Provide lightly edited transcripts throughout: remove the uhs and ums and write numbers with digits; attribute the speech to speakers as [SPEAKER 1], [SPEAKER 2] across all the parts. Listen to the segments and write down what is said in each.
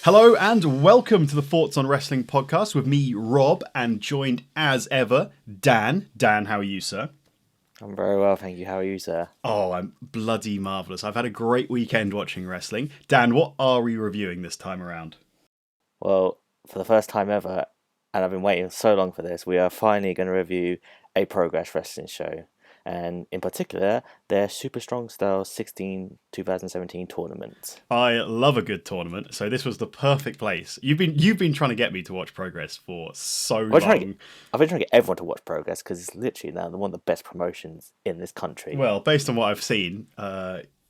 [SPEAKER 1] Hello and welcome to the Thoughts on Wrestling podcast with me, Rob, and joined as ever, Dan. Dan, how are you, sir?
[SPEAKER 2] I'm very well, thank you. How are you, sir?
[SPEAKER 1] Oh, I'm bloody marvellous. I've had a great weekend watching wrestling. Dan, what are we reviewing this time around?
[SPEAKER 2] Well, for the first time ever, and I've been waiting so long for this, we are finally going to review a Progress Wrestling show. And in particular, their Super Strong Style 2017 tournament.
[SPEAKER 1] I love a good tournament, so this was the perfect place. You've been trying to get me to watch Progress for so long.
[SPEAKER 2] I've been trying to get everyone to watch Progress because it's literally now one of the best promotions in this country.
[SPEAKER 1] Well, based on what I've seen,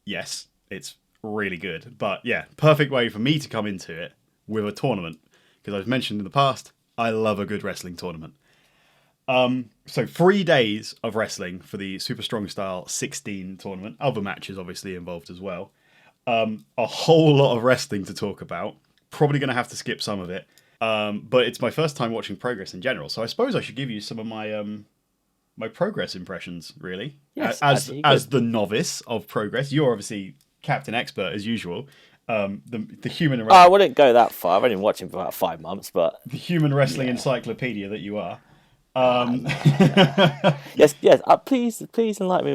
[SPEAKER 1] yes, it's really good. But yeah, perfect way for me to come into it with a tournament, because I've mentioned in the past, I love a good wrestling tournament. So 3 days of wrestling for the Super Strong Style 16 tournament. Other matches obviously involved as well. A whole lot of wrestling to talk about. Probably going to have to skip some of it. But it's my first time watching Progress in general, so I suppose I should give you some of my my Progress impressions, really.
[SPEAKER 2] Yes,
[SPEAKER 1] as the novice of Progress. You're obviously Captain Expert as usual. The human.
[SPEAKER 2] I wouldn't go that far. I've only been watching for about 5 months, but
[SPEAKER 1] the human wrestling encyclopedia that you are.
[SPEAKER 2] Yes. Please enlighten me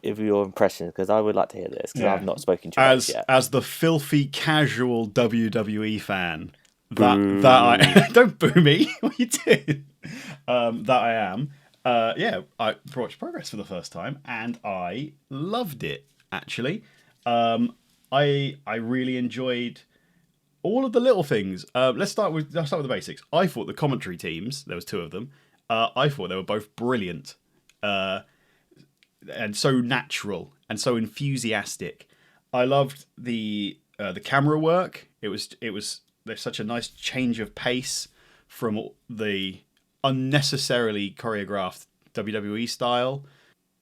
[SPEAKER 2] with your impressions, because I would like to hear this, because I've not spoken to you about it yet.
[SPEAKER 1] As the filthy casual WWE fan that I don't boo me. What are you doing? That I am. I watched Progress for the first time and I loved it. Actually, I really enjoyed all of the little things. Let's start with the basics. I thought the commentary teams, there was 2 of them. I thought they were both brilliant, and so natural and so enthusiastic. I loved the camera work. There's such a nice change of pace from the unnecessarily choreographed WWE style.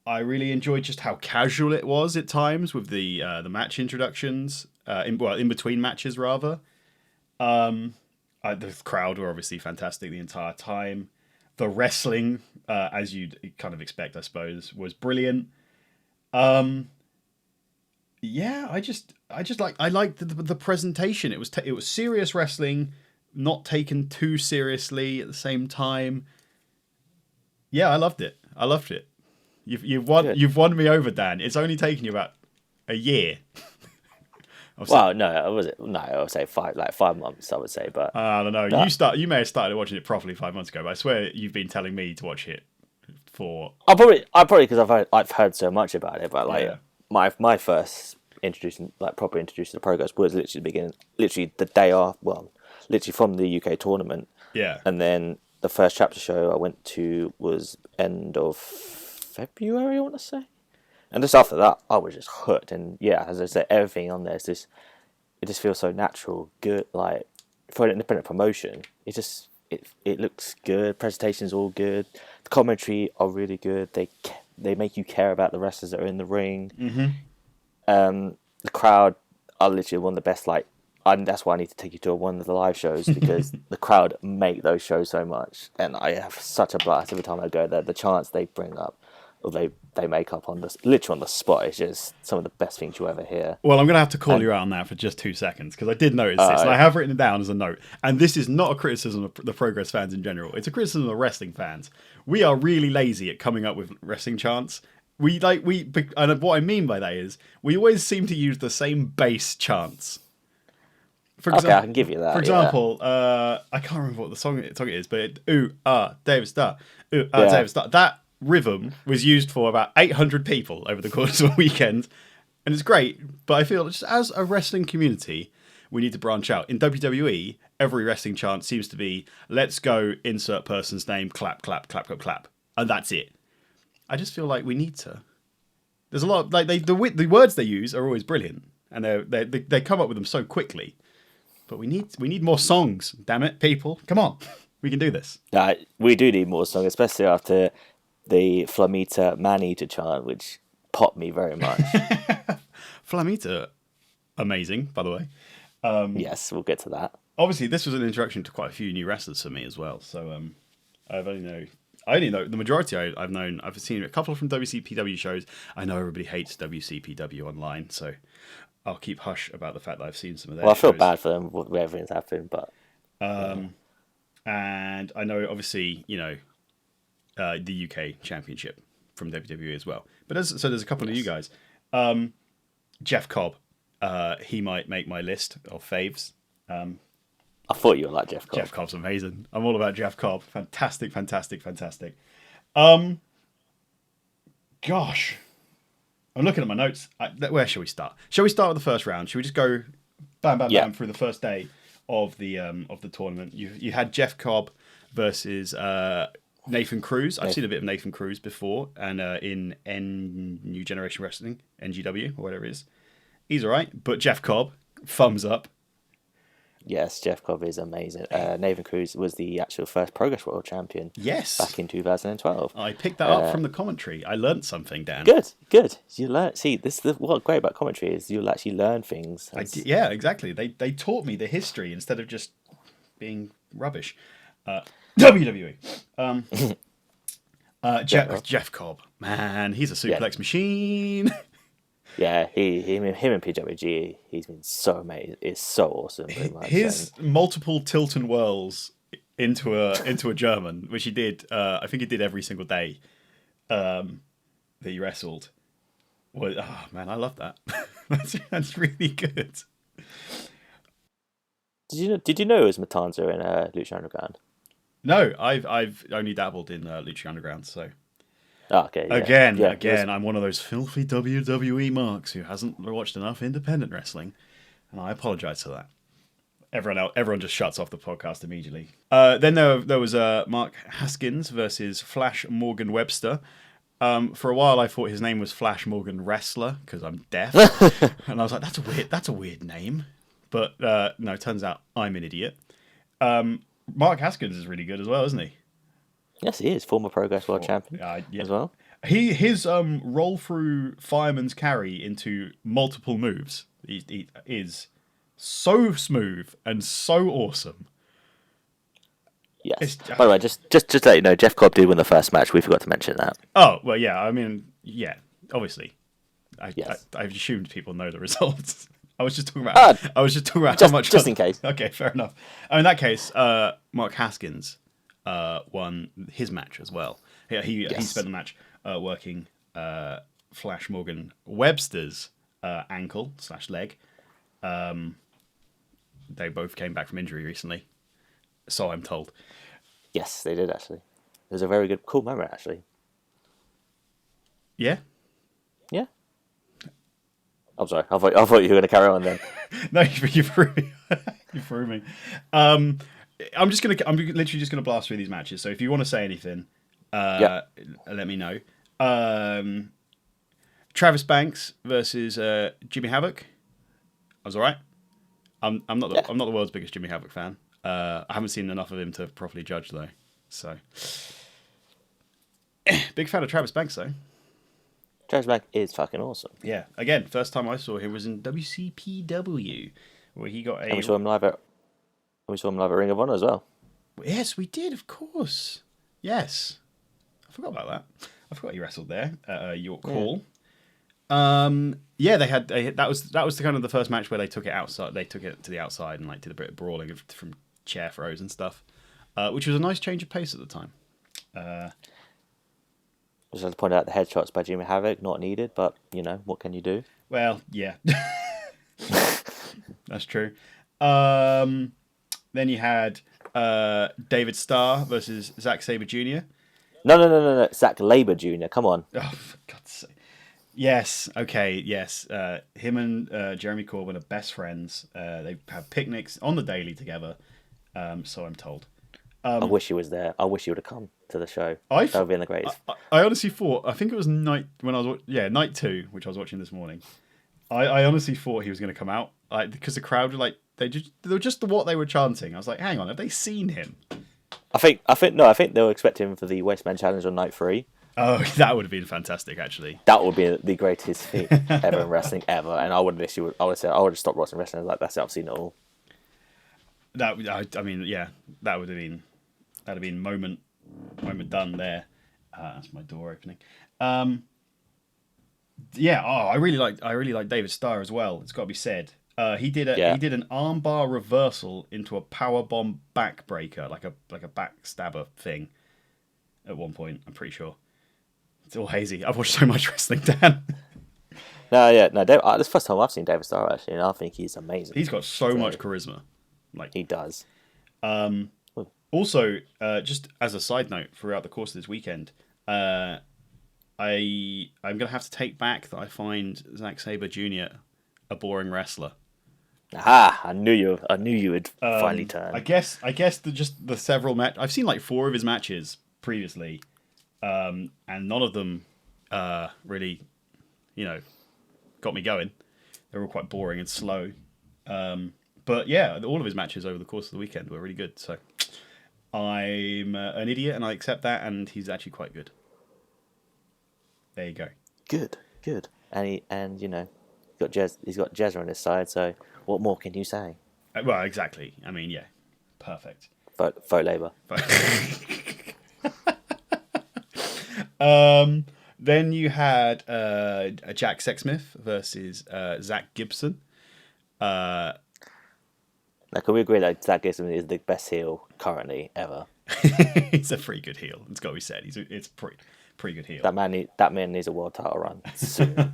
[SPEAKER 1] I really enjoyed just how casual it was at times with the match introductions, in between matches rather. The crowd were obviously fantastic the entire time. The wrestling, as you'd kind of expect, I suppose, was brilliant. I liked the presentation. It was serious wrestling, not taken too seriously at the same time. Yeah, I loved it. You've won me over, Dan. It's only taken you about a year.
[SPEAKER 2] Well, no, I would say 5 months. I would say, but
[SPEAKER 1] I don't know. You may have started watching it properly 5 months ago, but I swear you've been telling me to watch it for.
[SPEAKER 2] I probably because I've heard so much about it. But my first proper introduction to Progress was literally the day off. Well, literally from the UK tournament.
[SPEAKER 1] Yeah.
[SPEAKER 2] And then the first chapter show I went to was end of February, I want to say. And just after that, I was just hooked. And yeah, as I said, everything on there it just feels so natural, good. Like for an independent promotion, it looks good. Presentation's all good. The commentary are really good. They make you care about the wrestlers that are in the ring.
[SPEAKER 1] Mm-hmm.
[SPEAKER 2] The crowd are literally one of the best. And that's why I need to take you to one of the live shows, because the crowd make those shows so much, and I have such a blast every time I go there. The chants they bring up, or they make up literally on the spot, is just some of the best things you ever hear.
[SPEAKER 1] Well, I'm going to have to call you out on that for just 2 seconds, because I did notice this, and I have written it down as a note. And this is not a criticism of the Progress fans in general. It's a criticism of wrestling fans. We are really lazy at coming up with wrestling chants. And what I mean by that is we always seem to use the same base chants.
[SPEAKER 2] I can give you that.
[SPEAKER 1] For example, I can't remember what the song it is, but David Starr. David Starr. That rhythm was used for about 800 people over the course of a weekend, and it's great. But I feel just as a wrestling community, we need to branch out. In WWE, every wrestling chant seems to be "Let's go, insert person's name, clap, clap, clap, clap, clap," and that's it. I just feel like we need to. There's a lot of, the words they use are always brilliant, and they come up with them so quickly. But we need more songs, damn it, people. Come on. We can do this.
[SPEAKER 2] We do need more songs, especially after the Flamita Man-Eater chant, which popped me very much.
[SPEAKER 1] Flamita, amazing, by the way.
[SPEAKER 2] Yes, we'll get to that.
[SPEAKER 1] Obviously, this was an introduction to quite a few new wrestlers for me as well. So I've only know I only know the majority. I've known. I've seen a couple from WCPW shows. I know everybody hates WCPW online, so I'll keep hush about the fact that I've seen some of their.
[SPEAKER 2] Well, I feel
[SPEAKER 1] shows.
[SPEAKER 2] bad for them with everything's happened, but
[SPEAKER 1] And I know, obviously, the UK Championship from WWE as well. But there's a couple of you guys. Jeff Cobb, he might make my list of faves.
[SPEAKER 2] I thought you were like Jeff Cobb.
[SPEAKER 1] Jeff Cobb's amazing. I'm all about Jeff Cobb. Fantastic. Gosh, I'm looking at my notes. Where shall we start? Shall we start with the first round? Shall we just go bam through the first day of the tournament? You had Jeff Cobb versus Nathan Cruz. I've seen a bit of Nathan Cruz before, and in New Generation Wrestling, NGW or whatever it is. He's all right, but Jeff Cobb, thumbs up.
[SPEAKER 2] Yes, Jeff Cobb is amazing. Nathan Cruz was the actual first Progress World Champion.
[SPEAKER 1] Yes,
[SPEAKER 2] back in 2012.
[SPEAKER 1] I picked that up from the commentary. I learnt something, Dan.
[SPEAKER 2] Good. You learn. See, what's great about commentary is you'll actually learn things.
[SPEAKER 1] Yeah, exactly. They taught me the history instead of just being rubbish. WWE. Jeff Cobb, man, he's a suplex machine.
[SPEAKER 2] Yeah, him and PWG, he's been so amazing. It's so awesome. Pretty much.
[SPEAKER 1] His multiple tilt and whirls into a German, which he did. I think he did every single day that he wrestled. Oh man, I love that. that's really good.
[SPEAKER 2] Did you know it was Matanza in Lucha Underground?
[SPEAKER 1] No, I've only dabbled in Lucha Underground, so.
[SPEAKER 2] Oh, okay. Yeah.
[SPEAKER 1] Again, I'm one of those filthy WWE marks who hasn't watched enough independent wrestling, and I apologise for that. Everyone just shuts off the podcast immediately. Then there was Mark Haskins versus Flash Morgan Webster. For a while, I thought his name was Flash Morgan Wrestler because I'm deaf, and I was like, that's a weird name. But no, it turns out I'm an idiot. Mark Haskins is really good as well, isn't he?
[SPEAKER 2] Yes, he is. Former Progress World Champion as well.
[SPEAKER 1] His roll through fireman's carry into multiple moves he is so smooth and so awesome.
[SPEAKER 2] Yes. By the way, just to let you know, Jeff Cobb did win the first match. We forgot to mention that.
[SPEAKER 1] Oh well, yeah. I mean, yeah. Obviously, I've assumed people know the results. I was just talking about how much.
[SPEAKER 2] Just in case.
[SPEAKER 1] Okay, fair enough. In that case, Mark Haskins won his match as well. Yeah, he spent the match working Flash Morgan Webster's ankle / leg. They both came back from injury recently, so I'm told.
[SPEAKER 2] Yes, they did actually. It was a very cool moment actually.
[SPEAKER 1] Yeah.
[SPEAKER 2] Yeah. I'm sorry. I thought you were going to carry on then.
[SPEAKER 1] No, you threw me. You threw me. I'm literally just gonna blast through these matches. So if you want to say anything, let me know. Travis Banks versus Jimmy Havoc. I was alright. I'm not the world's biggest Jimmy Havoc fan. I haven't seen enough of him to properly judge though. So big fan of Travis Banks though.
[SPEAKER 2] Travis Banks is fucking awesome.
[SPEAKER 1] Yeah. Again, first time I saw him was in WCPW, where he got a.
[SPEAKER 2] And we saw him live at Ring of Honor as well.
[SPEAKER 1] Yes, we did, of course. Yes, I forgot about that. I forgot he wrestled there at York Hall. Yeah, they had that was the kind of the first match where they took it outside. They took it to the outside and like did a bit of brawling from chair throws and stuff, which was a nice change of pace at the time.
[SPEAKER 2] Just have to point out the headshots by Jimmy Havoc, not needed, but what can you do?
[SPEAKER 1] Well, yeah, that's true. Then you had David Starr versus Zack Sabre Jr.
[SPEAKER 2] No. Zack Sabre Jr. Come on.
[SPEAKER 1] Oh, for God's sake. Yes. Okay. Yes. Him and Jeremy Corbin are best friends. They have picnics on the daily together. So I'm told.
[SPEAKER 2] I wish he was there. I wish he would have come to the show. That would have been the greatest.
[SPEAKER 1] I honestly thought. I think it was night 2, which I was watching this morning. I honestly thought he was going to come out, because the crowd were like they were just what they were chanting. I was like, hang on, have they seen him?
[SPEAKER 2] I think they were expecting him for the Wasteman Challenge on night 3.
[SPEAKER 1] Oh, that would have been fantastic, actually.
[SPEAKER 2] That would be the greatest feat ever in wrestling ever, and I would have stopped watching wrestling. Like, that's it, I've seen it all.
[SPEAKER 1] That would have been moment when we're done there. That's my door opening. Yeah. Oh, I really like David Starr as well. It's got to be said. He did an armbar reversal into a power bomb backbreaker, like a backstabber thing. At one point, I'm pretty sure. It's all hazy. I've watched so much wrestling, Dan.
[SPEAKER 2] No. This is the first time I've seen David Starr actually, and I think he's amazing.
[SPEAKER 1] He's got so much charisma.
[SPEAKER 2] He does.
[SPEAKER 1] Also, just as a side note, throughout the course of this weekend, I'm gonna have to take back that I find Zack Sabre Jr. a boring wrestler.
[SPEAKER 2] Aha! I knew you would finally turn.
[SPEAKER 1] I guess the several match I've seen like 4 of his matches previously, and none of them really, got me going. They're all quite boring and slow. But yeah, all of his matches over the course of the weekend were really good. So I'm an idiot and I accept that, and he's actually quite good. There you go.
[SPEAKER 2] Good. And he's got Jezza on his side, so what more can you say?
[SPEAKER 1] Well, exactly. I mean, yeah, perfect.
[SPEAKER 2] Faux labour.
[SPEAKER 1] Then you had Jack Sexsmith versus Zach Gibson.
[SPEAKER 2] Now, can we agree that Zach Gibson is the best heel currently ever?
[SPEAKER 1] He's a pretty good heel. It's got to be said. It's pretty good heel.
[SPEAKER 2] That man needs a world title run soon.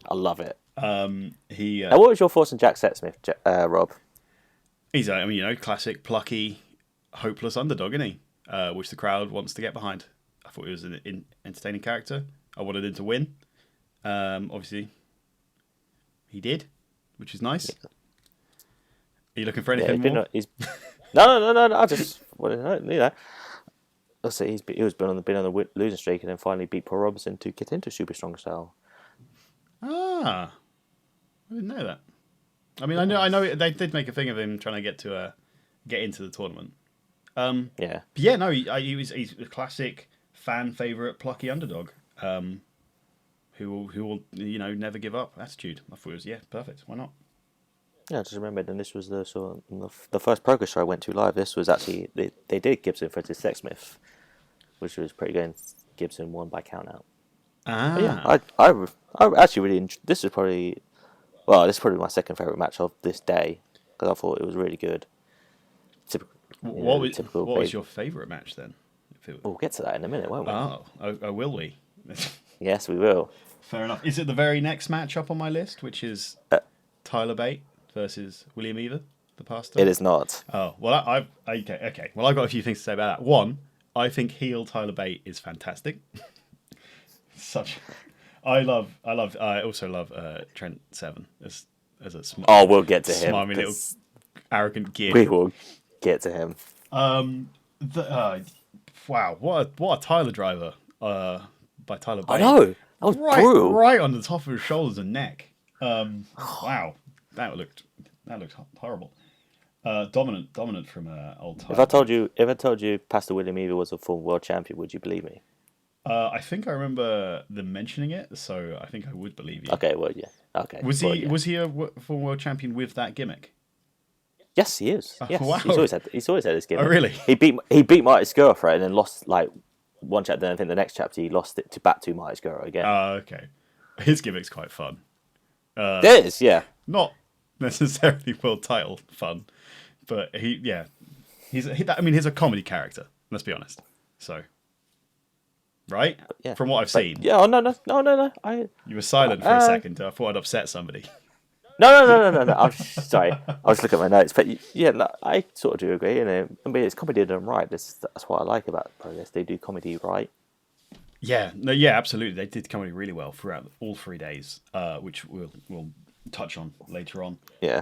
[SPEAKER 2] I love it.
[SPEAKER 1] Now,
[SPEAKER 2] what was your thoughts on Jack Sexsmith, Rob?
[SPEAKER 1] He's classic, plucky, hopeless underdog, isn't he? Which the crowd wants to get behind. I thought he was an entertaining character. I wanted him to win. Obviously, he did, which is nice. Yeah. Are you looking for anything more?
[SPEAKER 2] No. I just want to know. Let's say he was been on the losing streak and then finally beat Paul Robinson to get into Super Strong Style.
[SPEAKER 1] Ah, I didn't know that. I mean, I know they did make a thing of him trying to get into the tournament.
[SPEAKER 2] Yeah.
[SPEAKER 1] But yeah, he's a classic fan favorite, plucky underdog. Who will never give up attitude. I thought it was perfect. Why not?
[SPEAKER 2] Yeah, I just remembered, and this was the first Progress show I went to live. This was actually they did Gibson versus Sexsmith, which was pretty good. Gibson won by count out.
[SPEAKER 1] Ah,
[SPEAKER 2] but yeah, I actually really this is probably my second favorite match of this day because I thought it was really good.
[SPEAKER 1] What was your favorite match then?
[SPEAKER 2] We'll get to that in a minute, won't we?
[SPEAKER 1] Oh, will we?
[SPEAKER 2] Yes, we will.
[SPEAKER 1] Fair enough. Is it the very next match up on my list, which is Tyler Bate versus William Eaver, the pastor?
[SPEAKER 2] It is not.
[SPEAKER 1] Oh, well, okay. Well, I've got a few things to say about that. One, I think heel Tyler Bate is fantastic. I also love Trent Seven as a smart.
[SPEAKER 2] Oh, we'll get to him.
[SPEAKER 1] Smarmy little arrogant git.
[SPEAKER 2] We will get to him.
[SPEAKER 1] Wow, what a Tyler driver by Tyler Bate.
[SPEAKER 2] I know. That was brutal.
[SPEAKER 1] Right on the top of his shoulders and neck. Wow, that looked horrible. Dominant from old Tyler.
[SPEAKER 2] If I told you Pastor William Eaver was a former world champion, would you believe me?
[SPEAKER 1] I think I remember them mentioning it, so I think I would believe you.
[SPEAKER 2] Okay, well, yeah. Okay.
[SPEAKER 1] Was he a former world champion with that gimmick?
[SPEAKER 2] Yes, he is. Yes,
[SPEAKER 1] wow.
[SPEAKER 2] He's always had this gimmick.
[SPEAKER 1] Oh, really?
[SPEAKER 2] He beat Marty Scurll and then lost like one chapter. Then I think the next chapter he lost it back to Marty Scurll again.
[SPEAKER 1] Oh, okay. His gimmick's quite fun.
[SPEAKER 2] It is, yeah.
[SPEAKER 1] Not necessarily world title fun, but he's a comedy character. Let's be honest. So, right?
[SPEAKER 2] Yeah.
[SPEAKER 1] From what I've seen.
[SPEAKER 2] Yeah. Oh, no.
[SPEAKER 1] You were silent for a second. I thought I'd upset somebody.
[SPEAKER 2] No. I'm sorry. I was looking at my notes, but yeah, no, I sort of do agree. I mean, it's comedy done right. That's what I like about Progress. They do comedy right.
[SPEAKER 1] Yeah. No. Yeah. Absolutely. They did comedy really well throughout all 3 days, which we'll touch on later on.
[SPEAKER 2] Yeah.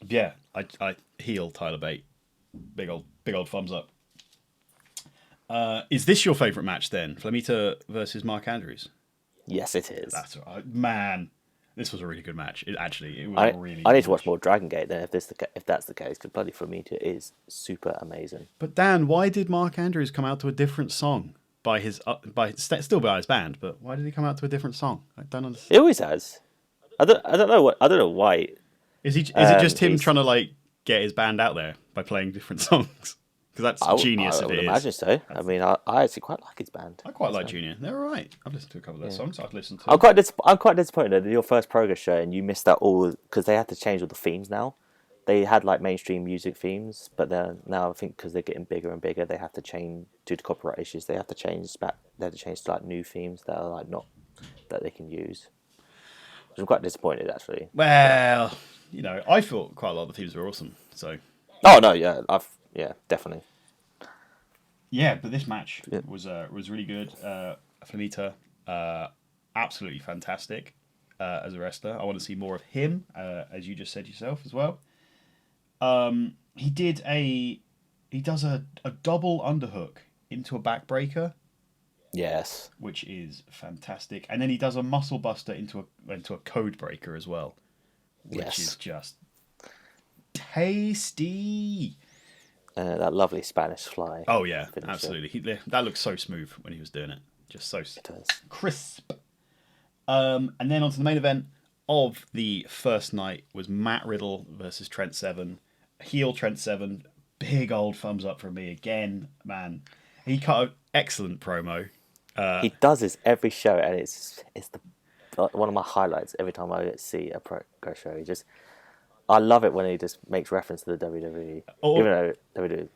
[SPEAKER 1] Yeah. I heel Tyler Bate. Big old thumbs up. Is this your favourite match then? Flamita versus Mark Andrews?
[SPEAKER 2] Yes, it is.
[SPEAKER 1] That's right. Man, this was a really good match. It was really.
[SPEAKER 2] I need to watch more Dragon Gate then if that's the case, because bloody Flamita is super amazing.
[SPEAKER 1] But Dan, why did Mark Andrews come out to a different song by his still by his band? But why did he come out to a different song? I don't understand.
[SPEAKER 2] He always has. I don't know why.
[SPEAKER 1] Is it just him trying to like get his band out there by playing different songs? because that's genius.
[SPEAKER 2] I
[SPEAKER 1] if
[SPEAKER 2] would
[SPEAKER 1] it
[SPEAKER 2] imagine
[SPEAKER 1] is.
[SPEAKER 2] so. I mean, I actually quite like his band.
[SPEAKER 1] I quite like Junior. They're all right. I've listened to a couple of their
[SPEAKER 2] Yeah.
[SPEAKER 1] songs. I've listened to.
[SPEAKER 2] I'm quite disappointed that your first Progress show and you missed out all because they had to change all the themes now. They had like mainstream music themes, but then now I think because they're getting bigger and bigger, they have to change due to copyright issues. They have to change back. They have to change to like new themes that are like not that they can use. Which I'm quite disappointed actually.
[SPEAKER 1] Well, you know, I thought quite a lot of the themes were awesome. So
[SPEAKER 2] Oh no, yeah, definitely.
[SPEAKER 1] yeah, but this match
[SPEAKER 2] Yeah.
[SPEAKER 1] was really good. Flamita, absolutely fantastic as a wrestler. I want to see more of him, as you just said yourself as well. He does a double underhook into a backbreaker,
[SPEAKER 2] Yes.
[SPEAKER 1] which is fantastic, and then he does a muscle buster into a code breaker as well, which is just tasty.
[SPEAKER 2] That lovely Spanish fly.
[SPEAKER 1] Oh yeah,
[SPEAKER 2] finisher.
[SPEAKER 1] absolutely. That looked so smooth when he was doing it, just so
[SPEAKER 2] does.
[SPEAKER 1] crisp. And then onto the main event of the first night was Matt Riddle versus Trent Seven. Heel Trent Seven, big old thumbs up from me again, man. He cut an excellent promo.
[SPEAKER 2] He does this every show, and it's one of my highlights every time I see a Progress show. I love it when he just makes reference to the WWE, even though WWE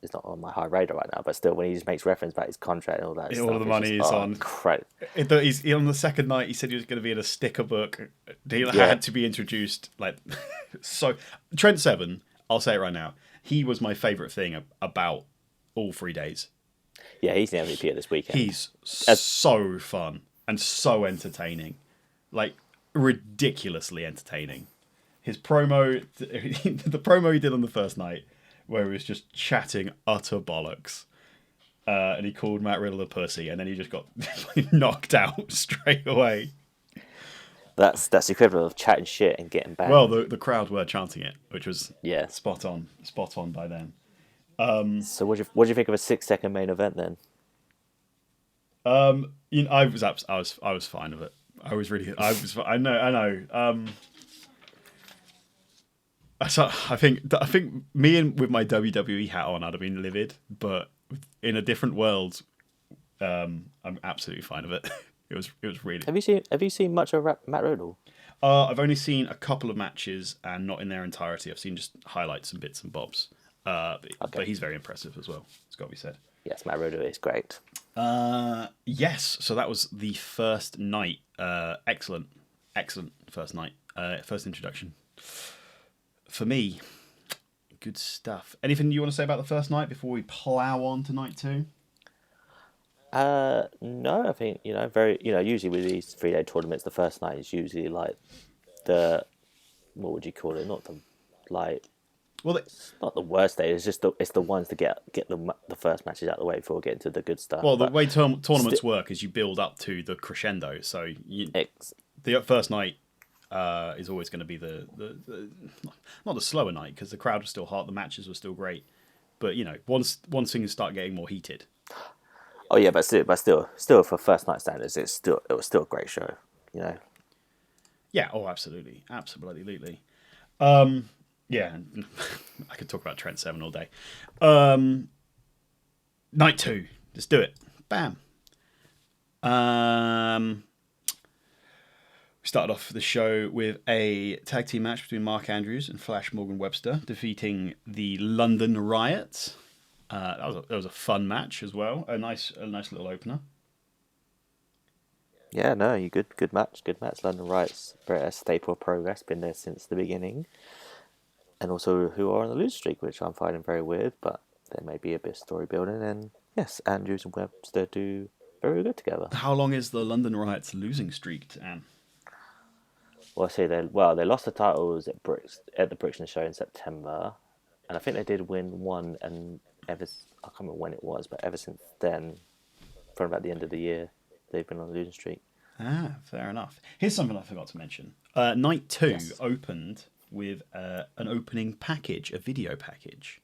[SPEAKER 2] is not on my high radar right now. But still, when he just makes reference about his contract and all that,
[SPEAKER 1] All
[SPEAKER 2] stuff,
[SPEAKER 1] of the money is on.
[SPEAKER 2] Credit.
[SPEAKER 1] On the second night, he said he was going to be in a sticker book. He
[SPEAKER 2] Yeah.
[SPEAKER 1] had to be introduced. Like, so Trent Seven, I'll say it right now. He was my favourite thing about all 3 days.
[SPEAKER 2] Yeah, he's the MVP of this weekend.
[SPEAKER 1] He's so fun and so entertaining, like ridiculously entertaining. His promo, the promo he did on the first night, where he was just chatting utter bollocks, and he called Matt Riddle a pussy, and then he just got knocked out straight away.
[SPEAKER 2] That's the equivalent of chatting shit and getting banned.
[SPEAKER 1] Well, the crowd were chanting it, which was
[SPEAKER 2] Yeah.
[SPEAKER 1] spot on by then.
[SPEAKER 2] So what do you think of a 6-second main event then?
[SPEAKER 1] You know, I was fine with it. I know. So I think me and with my WWE hat on, I'd have been livid, but in a different world, I'm absolutely fine with it. It was really.
[SPEAKER 2] Have you seen much of Matt Riddle?
[SPEAKER 1] I've only seen a couple of matches and not in their entirety. I've seen just highlights and bits and bobs. But he's very impressive as well. It's got to be said.
[SPEAKER 2] Yes, Matt Riddle is great.
[SPEAKER 1] Yes. So that was the first night. Excellent first night. First introduction. For me, good stuff. Anything you want to say about the first night before we plow on to night 2?
[SPEAKER 2] No, I think usually with these 3-day tournaments, the first night is usually like what would you call it? Not the like.
[SPEAKER 1] Well,
[SPEAKER 2] It's not the worst day. It's just the ones to get the first matches out of the way before getting to the good stuff.
[SPEAKER 1] well, the way tournaments work is you build up to the crescendo. So the first night is always going to be the not the slower night because the crowd was still hot, the matches were still great. But you know, once things start getting more heated.
[SPEAKER 2] Oh yeah, but still for first night standards, it was still a great show. You know.
[SPEAKER 1] Yeah. Oh, absolutely. Yeah, I could talk about Trent Seven all day. Night 2, let's do it. Bam. We started off the show with a tag team match between Mark Andrews and Flash Morgan Webster, defeating the London Riots. That was a fun match as well. A nice little opener.
[SPEAKER 2] Yeah, no, good match. London Riots, a staple of Progress, been there since the beginning. And also who are on the lose streak, which I'm finding very weird, but there may be a bit of story building. And yes, Andrews and Webster do very good together.
[SPEAKER 1] How long is the London Riots losing streak, Anne?
[SPEAKER 2] Well, I say they lost the titles at the Brixton show in September, and I think they did win one. And I can't remember when it was, but ever since then, from about the end of the year, they've been on the losing streak.
[SPEAKER 1] Ah, fair enough. Here's something I forgot to mention. Night 2
[SPEAKER 2] Yes.
[SPEAKER 1] opened with an opening package, a video package.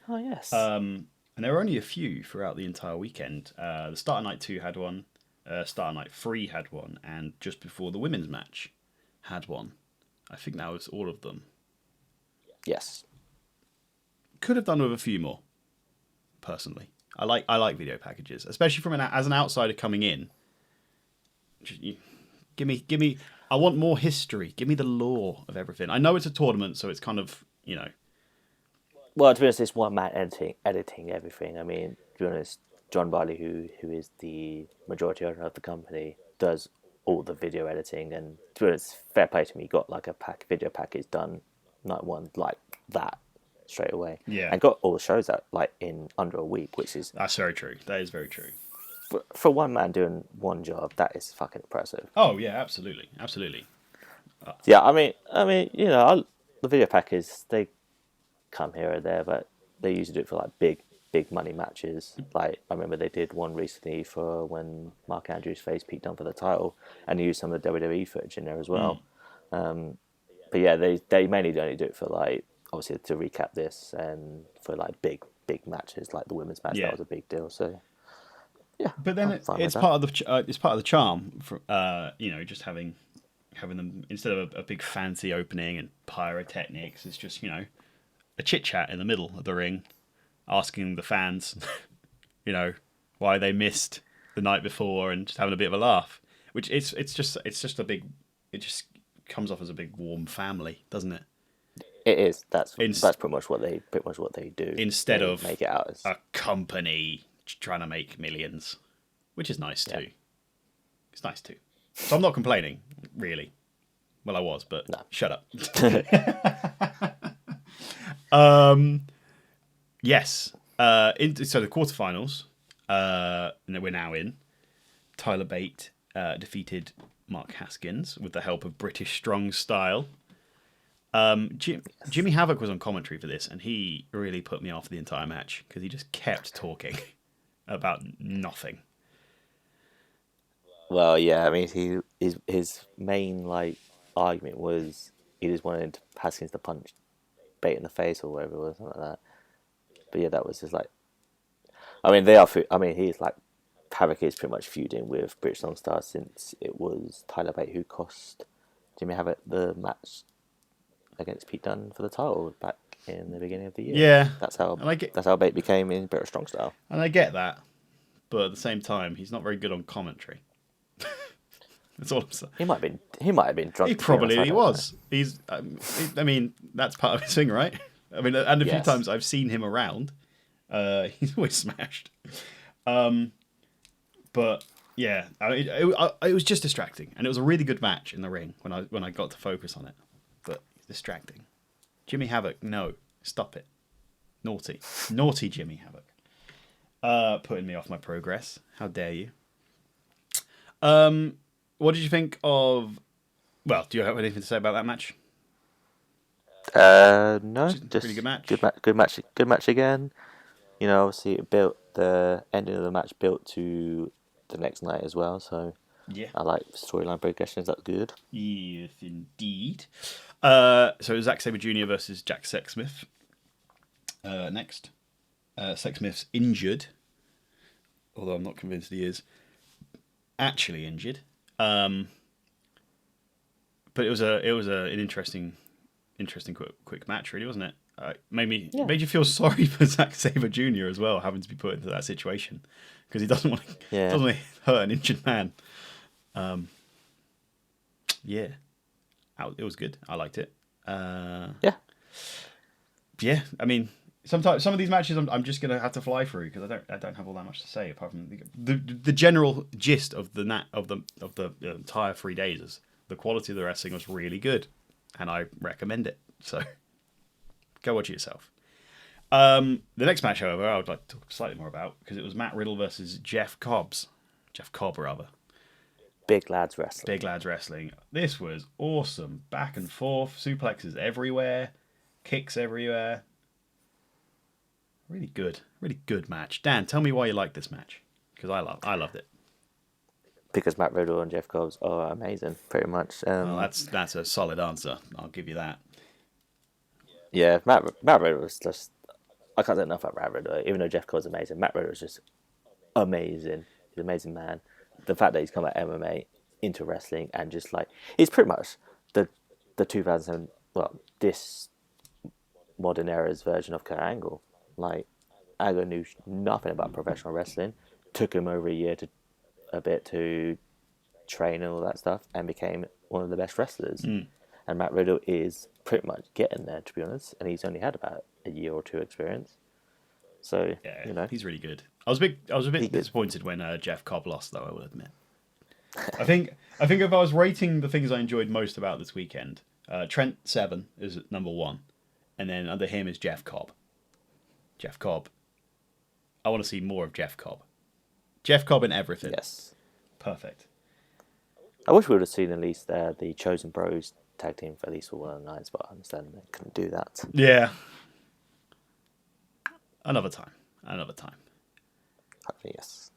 [SPEAKER 2] Oh, yes.
[SPEAKER 1] And there were only a few throughout the entire weekend. The start of Night 2 had one, start of Night 3 had one, and just before the women's match had one. I think that was all of them.
[SPEAKER 2] Yes.
[SPEAKER 1] Could have done with a few more. personally. I like video packages, especially from as an outsider coming in. Give me. I want more history. Give me the lore of everything. I know it's a tournament, so it's kind of
[SPEAKER 2] Well, to be honest, it's one man editing everything. I mean, to be honest, John Barley, who is the majority owner of the company, does all the video editing. And to be honest, fair play to me. He got like a video package done, night one, like that straight away.
[SPEAKER 1] Yeah.
[SPEAKER 2] And got all the shows out like in under a week, which is
[SPEAKER 1] That's very true. That is very true.
[SPEAKER 2] for one man doing one job. That is fucking impressive.
[SPEAKER 1] Oh yeah, absolutely, absolutely.
[SPEAKER 2] Yeah, I mean, the video packages they come here or there, but they usually do it for like big money matches. Like I remember they did one recently for when Mark Andrews faced Pete Dunne for the title, and they used some of the WWE footage in there as well. But yeah, they mainly only do it for like obviously to recap this and for like big matches like the women's match.
[SPEAKER 1] Yeah.
[SPEAKER 2] That was a big deal. So yeah,
[SPEAKER 1] But then it's part of the charm for just having them instead of a big fancy opening and pyrotechnics. It's just a chit chat in the middle of the ring, asking the fans, why they missed the night before and just having a bit of a laugh. Which it's just a big. It just comes off as a big warm family, doesn't it?
[SPEAKER 2] It is. That's pretty much what they do.
[SPEAKER 1] Instead of
[SPEAKER 2] make it out as
[SPEAKER 1] a company trying to make millions, which is nice too. It's nice too. So I'm not complaining, really. Well, I was, but
[SPEAKER 2] no.
[SPEAKER 1] Shut up. Yes. So the quarterfinals, we're now in. Tyler Bate defeated Mark Haskins with the help of British Strong Style. Jimmy Havoc was on commentary for this, and he really put me off the entire match because he just kept talking about nothing.
[SPEAKER 2] Well, yeah, I mean, his main like argument was he just wanted Haskins to punch Bate in the face or whatever it was, something like that. But yeah, that was just like, I mean, he's like Havoc is pretty much feuding with British Strong Style since it was Tyler Bate who cost Jimmy Havoc the match against Pete Dunne for the title back in the beginning of the year.
[SPEAKER 1] Yeah,
[SPEAKER 2] that's how Bate became in British Strong Style.
[SPEAKER 1] And I get that, but at the same time, he's not very good on commentary. That's all I'm saying.
[SPEAKER 2] He might have been drunk.
[SPEAKER 1] He probably was. He's. I mean, that's part of his thing, right? I mean, and a few times I've seen him around. He's always smashed. But yeah, it was just distracting, and it was a really good match in the ring when I got to focus on it. But it's distracting. Jimmy Havoc, no, stop it. Naughty Jimmy Havoc. Putting me off my progress. How dare you? What did you think of? Well, do you have anything to say about that match?
[SPEAKER 2] No, just
[SPEAKER 1] really good match.
[SPEAKER 2] Good match again. Obviously it built the ending of the match built to the next night as well. So
[SPEAKER 1] yeah,
[SPEAKER 2] I like storyline progressions. That's good.
[SPEAKER 1] Yes, indeed. So Zack Sabre Jr. versus Jack Sexsmith. Next, Sexsmith's injured, although I'm not convinced he is actually injured. But it was an interesting quick match, really, wasn't it? Made you feel sorry for Zack Sabre Jr. as well, having to be put into that situation because he doesn't want to hurt an injured man. Yeah, it was good. I liked it. Yeah. I mean, sometimes some of these matches I'm just gonna have to fly through because I don't have all that much to say apart from the general gist of the entire 3 days is the quality of the wrestling was really good, and I recommend it. So go watch it yourself. The next match, however, I would like to talk slightly more about because it was Matt Riddle versus Jeff Cobb.
[SPEAKER 2] Big lads
[SPEAKER 1] wrestling. This was awesome. Back and forth, suplexes everywhere, kicks everywhere. Really good match. Dan, tell me why you like this match because I loved it.
[SPEAKER 2] Because Matt Riddle and Jeff Cobb are amazing, pretty much.
[SPEAKER 1] That's a solid answer. I'll give you that.
[SPEAKER 2] Yeah, Matt Riddle was just. I can't say enough about Matt Riddle. Even though Jeff Cobb's amazing, Matt Riddle is just amazing. He's an amazing man. The fact that he's come out of MMA into wrestling and just like he's pretty much the 2007 this modern era's version of Kurt Angle. Like Ago knew nothing about professional wrestling. Took him over a bit to train and all that stuff, and became one of the best wrestlers. And Matt Riddle is pretty much getting there, to be honest, and he's only had about a year or two experience. So
[SPEAKER 1] yeah, he's really good. I was a bit disappointed when Jeff Cobb lost, though. I will admit. I think if I was rating the things I enjoyed most about this weekend, Trent Seven is at number 1, and then under him is Jeff Cobb. Jeff Cobb. I want to see more of Jeff Cobb. Jeff Cobb in everything.
[SPEAKER 2] Yes.
[SPEAKER 1] Perfect.
[SPEAKER 2] I wish we would have seen at least the Chosen Bros tag team for at least one of the nights, but I understand they couldn't do that.
[SPEAKER 1] Yeah. Another time.
[SPEAKER 2] Hopefully, yes.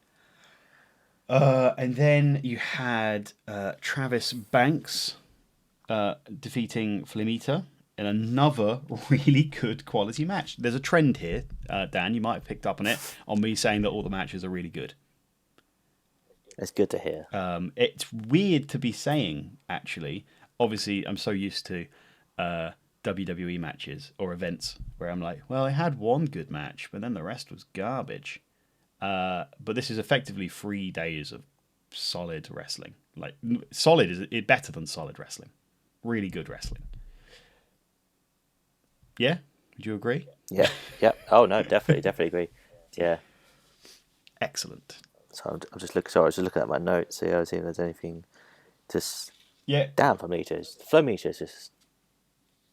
[SPEAKER 1] And then you had Travis Banks defeating Flamita in another really good quality match. There's a trend here, Dan, you might have picked up on it, on me saying that all the matches are really good.
[SPEAKER 2] It's good to hear.
[SPEAKER 1] It's weird to be saying, actually. Obviously, I'm so used to WWE matches or events where I'm like, well, I had one good match, but then the rest was garbage. But this is effectively 3 days of solid wrestling. Like, solid is better than solid wrestling. Really good wrestling. Yeah? Would you agree?
[SPEAKER 2] Yeah. Oh no, definitely agree. Yeah.
[SPEAKER 1] Excellent.
[SPEAKER 2] So I was just looking at my notes. See, I was seeing if there's anything. Damn, Flamita is just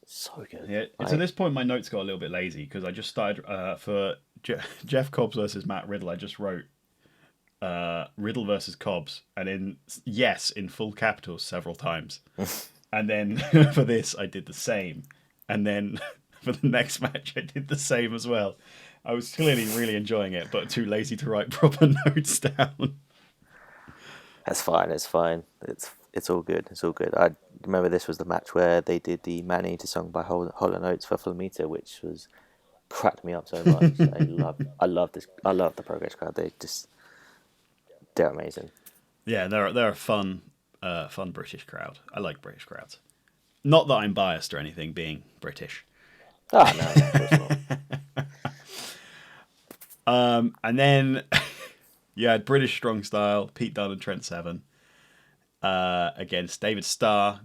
[SPEAKER 2] so good.
[SPEAKER 1] Yeah. It's at this point my notes got a little bit lazy because I just started for Jeff Cobbs versus Matt Riddle. I just wrote Riddle versus Cobbs, and in full capitals several times. And then for this I did the same, and then for the next match I did the same as well. I was clearly really enjoying it, but too lazy to write proper notes down.
[SPEAKER 2] That's fine. It's fine. It's all good. It's all good. I remember this was the match where they did the Man Eater song by Hollow Notes for Flamita, which was cracked me up so much. I love this. I love the Progress crowd. They're amazing.
[SPEAKER 1] Yeah, they're a fun British crowd. I like British crowds. Not that I'm biased or anything, being British.
[SPEAKER 2] Oh no, of course not.
[SPEAKER 1] And then you had British Strong Style, Pete Dunne and Trent Seven against David Starr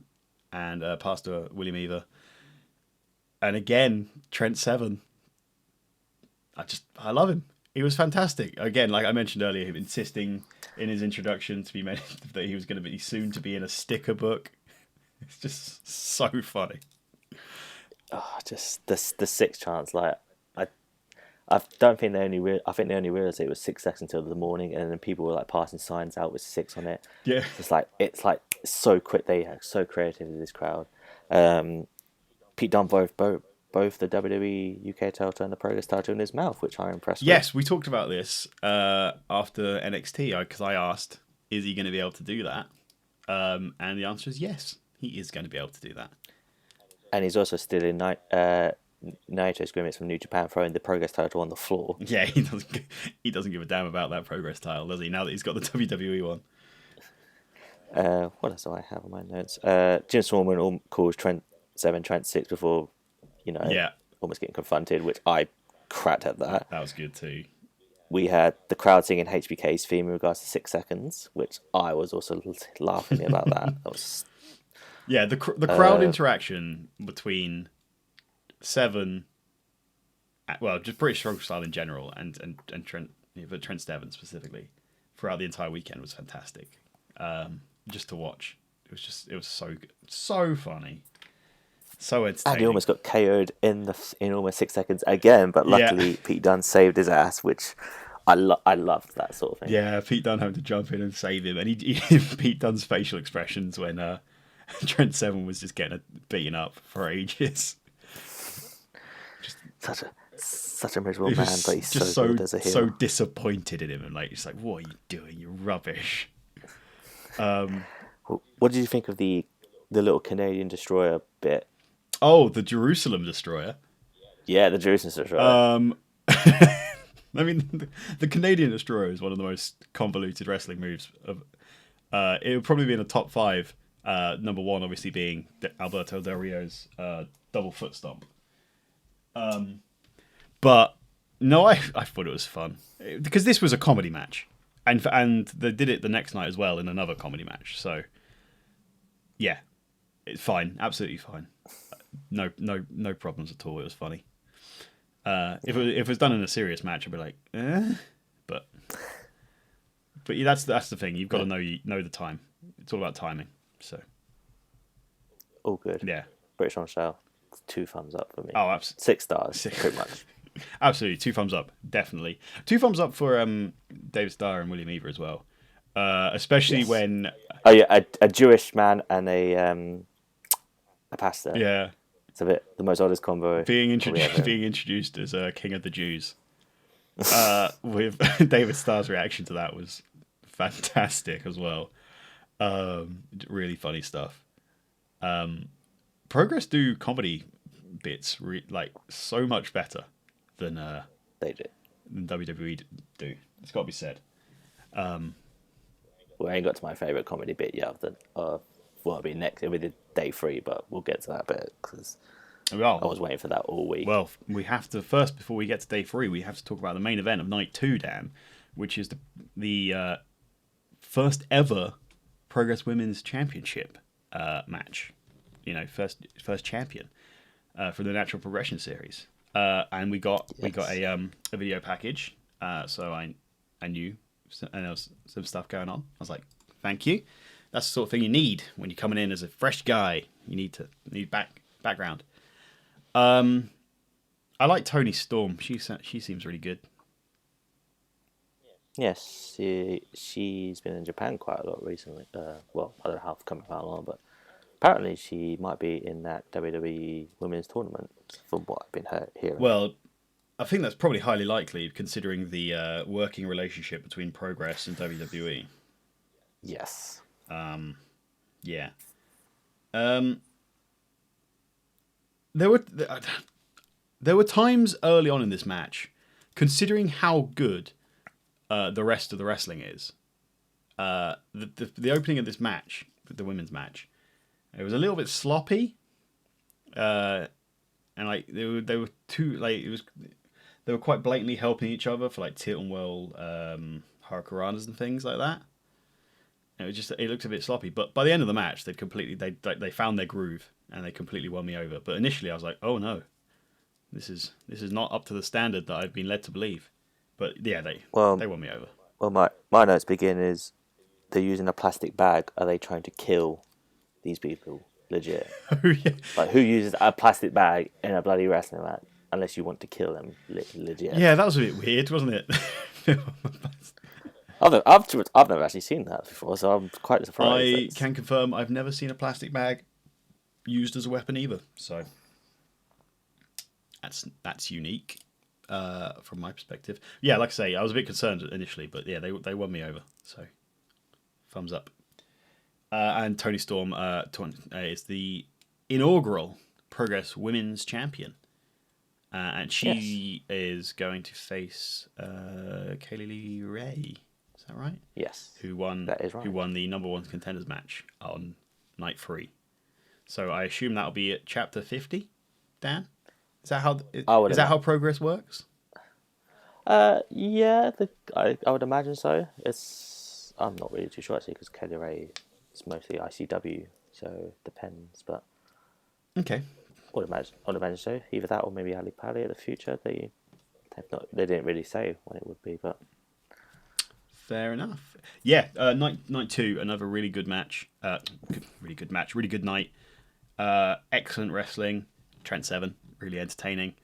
[SPEAKER 1] and Pastor William Eva. And again, Trent Seven. I love him. He was fantastic. Again, like I mentioned earlier, him insisting in his introduction to be made that he was going to be soon to be in a sticker book. It's just so funny.
[SPEAKER 2] Oh, just the 6 chants. Like I don't think they only. I think they only realized it was 6 seconds until the morning, and then people were like passing signs out with 6 on it.
[SPEAKER 1] Yeah,
[SPEAKER 2] it's so quick. They are so creative in this crowd. Pete Dunne both the WWE UK title and the Progress title in his mouth, which I'm impressed with.
[SPEAKER 1] Yes, we talked about this after NXT because I asked, is he going to be able to do that? And the answer is yes, he is going to be able to do that.
[SPEAKER 2] And he's also still in Naito's agreements from New Japan, throwing the Progress title on the floor.
[SPEAKER 1] Yeah, he doesn't give a damn about that Progress title, does he? Now that he's got the WWE one.
[SPEAKER 2] What else do I have on my notes? Jim Storman calls Trent 7 Trent 6 before, almost getting confronted, which I cracked at that.
[SPEAKER 1] That was good too.
[SPEAKER 2] We had the crowd singing HBK's theme in regards to 6 seconds, which I was also laughing about that.
[SPEAKER 1] Yeah, the crowd interaction between Seven, well, just British Strong Style in general, and Trent, but Trent Seven specifically, throughout the entire weekend was fantastic. Just to watch, it was so good, so funny, so entertaining.
[SPEAKER 2] And he almost got KO'd in almost 6 seconds again, but luckily Pete Dunne saved his ass, which I loved that sort of thing.
[SPEAKER 1] Yeah, Pete Dunne having to jump in and save him, and he Pete Dunne's facial expressions when Trent Seven was just getting beaten up for ages.
[SPEAKER 2] Such a miserable man, but he's just so good as a heel.
[SPEAKER 1] So disappointed in him, and it's like, what are you doing? You're rubbish.
[SPEAKER 2] What did you think of the little Canadian destroyer bit?
[SPEAKER 1] Oh, the Jerusalem destroyer.
[SPEAKER 2] Yeah, the Jerusalem destroyer.
[SPEAKER 1] I mean, the Canadian destroyer is one of the most convoluted wrestling moves. It would probably be in the top 5. Number 1, obviously, being Alberto Del Rio's double foot stomp. But No, I thought it was fun because this was a comedy match, and they did it the next night as well in another comedy match. So yeah, it's fine, absolutely fine. No problems at all. It was funny. If it was done in a serious match, I'd be like, but yeah, that's the thing. You've got to know the time. It's all about timing. So
[SPEAKER 2] all good.
[SPEAKER 1] Yeah,
[SPEAKER 2] British on Shell, 2 thumbs up for me.
[SPEAKER 1] Oh, absolutely.
[SPEAKER 2] 6 stars, pretty much.
[SPEAKER 1] Absolutely, 2 thumbs up, definitely. 2 thumbs up for David Starr and William Eaver as well. Especially when
[SPEAKER 2] a Jewish man and a pastor.
[SPEAKER 1] Yeah,
[SPEAKER 2] it's a bit the most oddest combo.
[SPEAKER 1] Being introduced as King of the Jews. With David Starr's reaction to that was fantastic as well. Really funny stuff. Progress do comedy bits like so much better than
[SPEAKER 2] they do.
[SPEAKER 1] Than WWE do. It's got to be said.
[SPEAKER 2] We ain't got to my favourite comedy bit yet. It'll be next. It'll be the day 3, but we'll get to that bit because I was waiting for that all week.
[SPEAKER 1] Well, we have to first, before we get to day 3, we have to talk about the main event of night 2, Dan, which is the first ever Progress Women's Championship match. You know, first champion for the Natural Progression series, and we got a video package. So I knew, and there was some stuff going on. I was like, thank you. That's the sort of thing you need when you're coming in as a fresh guy. You need background. I like Toni Storm. She seems really good.
[SPEAKER 2] Yes, she's been in Japan quite a lot recently. Well, I don't know how it's coming about along, but apparently she might be in that WWE Women's Tournament, from what I've been hearing.
[SPEAKER 1] Well, I think that's probably highly likely, considering the working relationship between Progress and WWE.
[SPEAKER 2] Yes.
[SPEAKER 1] Yeah. There were times early on in this match, considering how good the rest of the wrestling is. The opening of this match, the women's match, it was a little bit sloppy, and like they were too like they were quite blatantly helping each other for like Tilt and Whirl Hurricanranas and things like that. It looked a bit sloppy, but by the end of the match, they found their groove and they completely won me over. But initially, I was like, oh no, this is not up to the standard that I've been led to believe. But yeah, they won me over.
[SPEAKER 2] Well, my notes begin is they're using a plastic bag. Are they trying to kill these people? Legit.
[SPEAKER 1] Yeah.
[SPEAKER 2] Like, who uses a plastic bag in a bloody wrestling match unless you want to kill them? Legit.
[SPEAKER 1] Yeah, that was a bit weird, wasn't it?
[SPEAKER 2] I've never actually seen that before, so I'm quite surprised.
[SPEAKER 1] I can confirm I've never seen a plastic bag used as a weapon either. So that's unique from my perspective. Yeah, like I say, I was a bit concerned initially, but yeah, they won me over. So thumbs up. And Toni Storm is the inaugural Progress Women's Champion. And she is going to face Kaylee Ray. Is that right?
[SPEAKER 2] Yes.
[SPEAKER 1] That is right. Who won the number 1 contenders match on night 3. So I assume that'll be at chapter 50, Dan? Is that how Progress works?
[SPEAKER 2] Yeah, I would imagine so. I'm not really too sure actually, because Kaylee Ray is mostly ICW, so it depends. But
[SPEAKER 1] okay,
[SPEAKER 2] I would imagine so. Either that or maybe Ali Pali in the future. They didn't really say when it would be, but
[SPEAKER 1] fair enough. Yeah, night 2, another really good match. Really good night. Excellent wrestling. Trent Seven, really entertaining.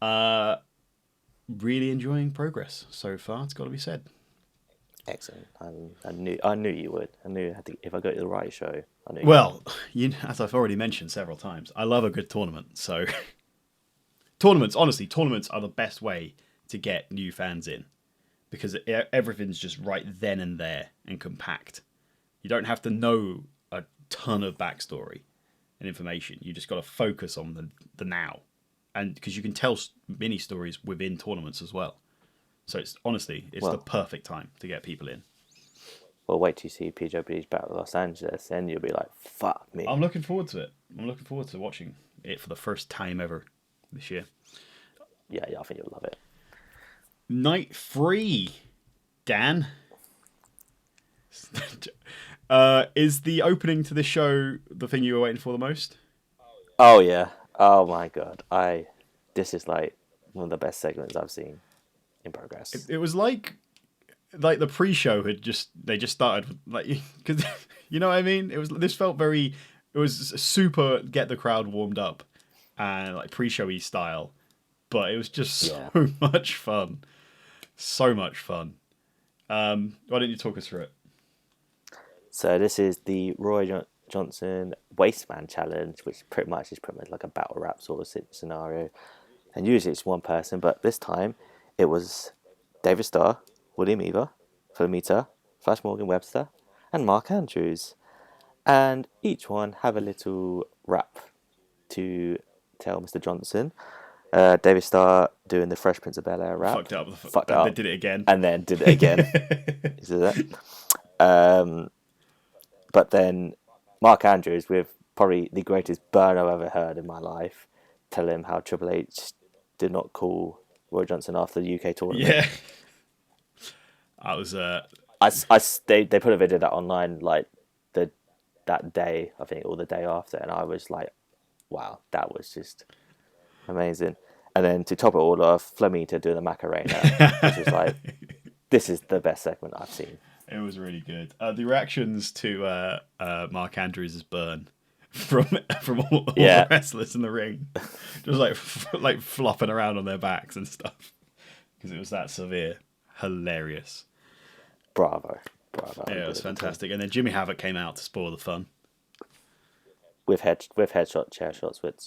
[SPEAKER 1] Really enjoying Progress so far. It's got to be said.
[SPEAKER 2] Excellent. I knew you would. I knew if I go to the right show. I knew.
[SPEAKER 1] Well, as I've already mentioned several times, I love a good tournament. So, tournaments are the best way to get new fans in, because everything's just right then and there and compact. You don't have to know a ton of backstory and information. You just got to focus on the now, and because you can tell mini stories within tournaments as well. So it's the perfect time to get people in.
[SPEAKER 2] Well, wait till you see PW's Battle of Los Angeles, and you'll be like, fuck me.
[SPEAKER 1] I'm looking forward to it. I'm looking forward to watching it for the first time ever this year.
[SPEAKER 2] Yeah, I think you'll love it.
[SPEAKER 1] Night 3, Dan. Is the opening to the show the thing you were waiting for the most?
[SPEAKER 2] Oh yeah. Oh my god. This is like one of the best segments I've seen in progress.
[SPEAKER 1] It was like the pre-show they just started with, like, because you know what I mean. This felt very. It was super get the crowd warmed up, and like pre-showy style, but it was just so
[SPEAKER 2] Yeah.
[SPEAKER 1] much fun, so much fun. Why don't you talk us through it?
[SPEAKER 2] So this is the Johnson Wasteman Challenge, which pretty much is like a battle rap sort of scenario. And usually it's one person, but this time it was David Starr, William Eaver, Philomita, Flash Morgan Webster, and Mark Andrews. And each one have a little rap to tell Mr. Johnson. David Starr doing the Fresh Prince of Bel-Air rap.
[SPEAKER 1] Fucked up. They did it again.
[SPEAKER 2] And then did it again. You see that? But then Mark Andrews, with probably the greatest burn I've ever heard in my life, tell him how Triple H did not call Roy Johnson after the UK tournament.
[SPEAKER 1] Yeah, I was.
[SPEAKER 2] They put a video of that online like that day, I think, or the day after, and I was like, wow, that was just amazing. And then to top it all off, Flamita doing the Macarena, which was like, this is the best segment I've seen.
[SPEAKER 1] It was really good. The reactions to Mark Andrews' burn from all the wrestlers in the ring, just like flopping around on their backs and stuff, because it was that severe. Hilarious.
[SPEAKER 2] Bravo.
[SPEAKER 1] Yeah, it was fantastic. And then Jimmy Havoc came out to spoil the fun
[SPEAKER 2] with headshot chair shots. Which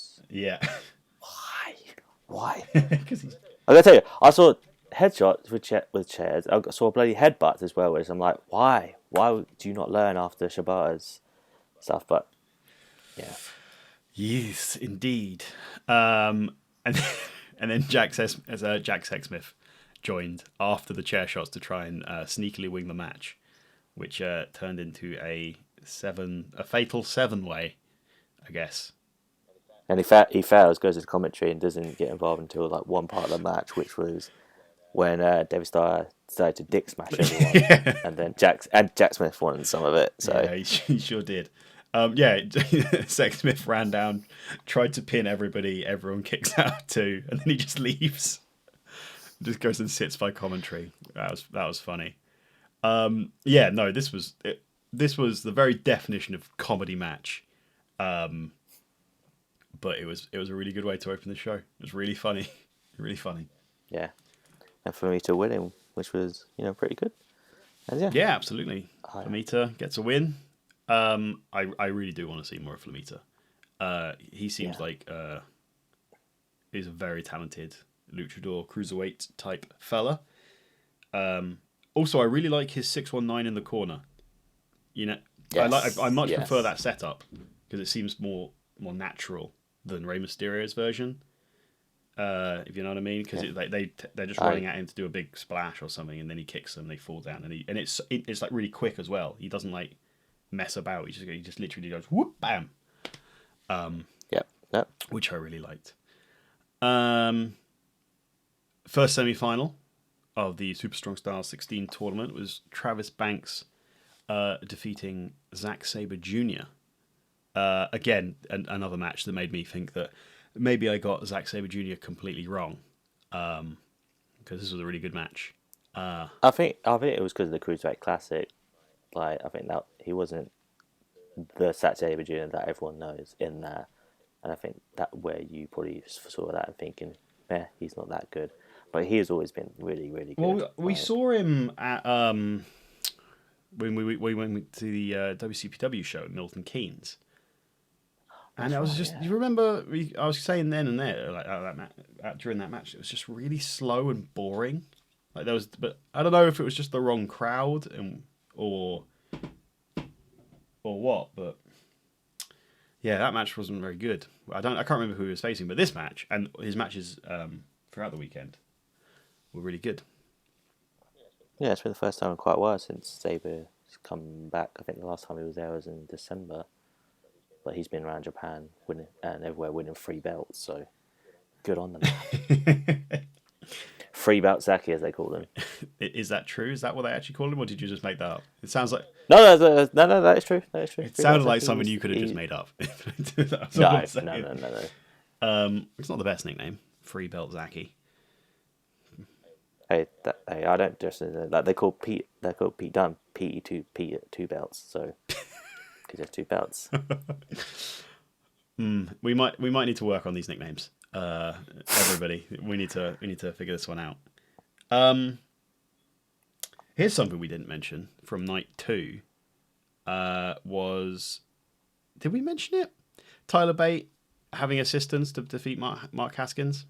[SPEAKER 2] why?
[SPEAKER 1] Because
[SPEAKER 2] I gotta tell you, I saw headshots with chairs. I saw bloody headbutts as well. Which I'm like, why? Why do you not learn after Shibata's stuff? But yeah,
[SPEAKER 1] yes, indeed. And then Jack Sexsmith joined after the chair shots to try and sneakily win the match, which turned into a fatal 7-way, I guess.
[SPEAKER 2] And he fails, goes to the commentary, and doesn't get involved until like one part of the match, which was when David Starr decided to dick smash everyone,
[SPEAKER 1] Yeah.
[SPEAKER 2] and then Jack Smith won some of it. So
[SPEAKER 1] yeah, he sure did. Sexsmith ran down, tried to pin everybody. Everyone kicks out too, and then he just leaves. Just goes and sits by commentary. That was funny. This was it. This was the very definition of comedy match. But it was a really good way to open the show. It was really funny, really funny.
[SPEAKER 2] Yeah, and for me to winning, which was pretty good. And
[SPEAKER 1] yeah, absolutely. Flamita gets a win. I really do want to see more of Flamita. He seems like he's a very talented luchador cruiserweight type fella. Also, I really like his 619 in the corner. I much prefer that setup because it seems more natural than Rey Mysterio's version. If you know what I mean, because they're just running at him to do a big splash or something, and then he kicks them, they fall down, and it's like really quick as well. He doesn't like mess about. He just literally goes whoop bam.
[SPEAKER 2] Yep.
[SPEAKER 1] Which I really liked. First semi-final of the Super Strong Style 16 tournament was Travis Banks defeating Zack Sabre Jr. Again, another match that made me think that maybe I got Zack Sabre Jr. completely wrong, because this was a really good match.
[SPEAKER 2] I think it was because of the Cruiserweight Classic. Like, I think that he wasn't the Zack Sabre Jr. that everyone knows in there, and I think that where you probably saw that and thinking, he's not that good, but he has always been really, really good.
[SPEAKER 1] Well, we saw him at when we went to the WCPW show at Milton Keynes. And I was just, you remember, I was saying then and there, like during that match, it was just really slow and boring. Like but I don't know if it was just the wrong crowd or what, but yeah, that match wasn't very good. I can't remember who he was facing, but this match and his matches throughout the weekend were really good.
[SPEAKER 2] Yeah, it's been the first time in quite a while since Sabre has come back. I think the last time he was there was in December. But he's been around Japan winning and everywhere winning 3 belts, so good on them. Free belt Zaki, as they call them.
[SPEAKER 1] Is that true? Is that what they actually call him, or did you just make that up? It sounds like
[SPEAKER 2] No, that is true. That is true.
[SPEAKER 1] it sounded like something you could have just made up. That's all I'm saying.
[SPEAKER 2] No.
[SPEAKER 1] It's not the best nickname, Free Belt Zaki.
[SPEAKER 2] Hey, I don't just like they call Pete. They call Pete Dunne two belts. So because there's two belts.
[SPEAKER 1] We might need to work on these nicknames. Everybody, we need to figure this one out. Here's something we didn't mention from night 2. Was did we mention it? Tyler Bate having assistance to defeat Mark Haskins.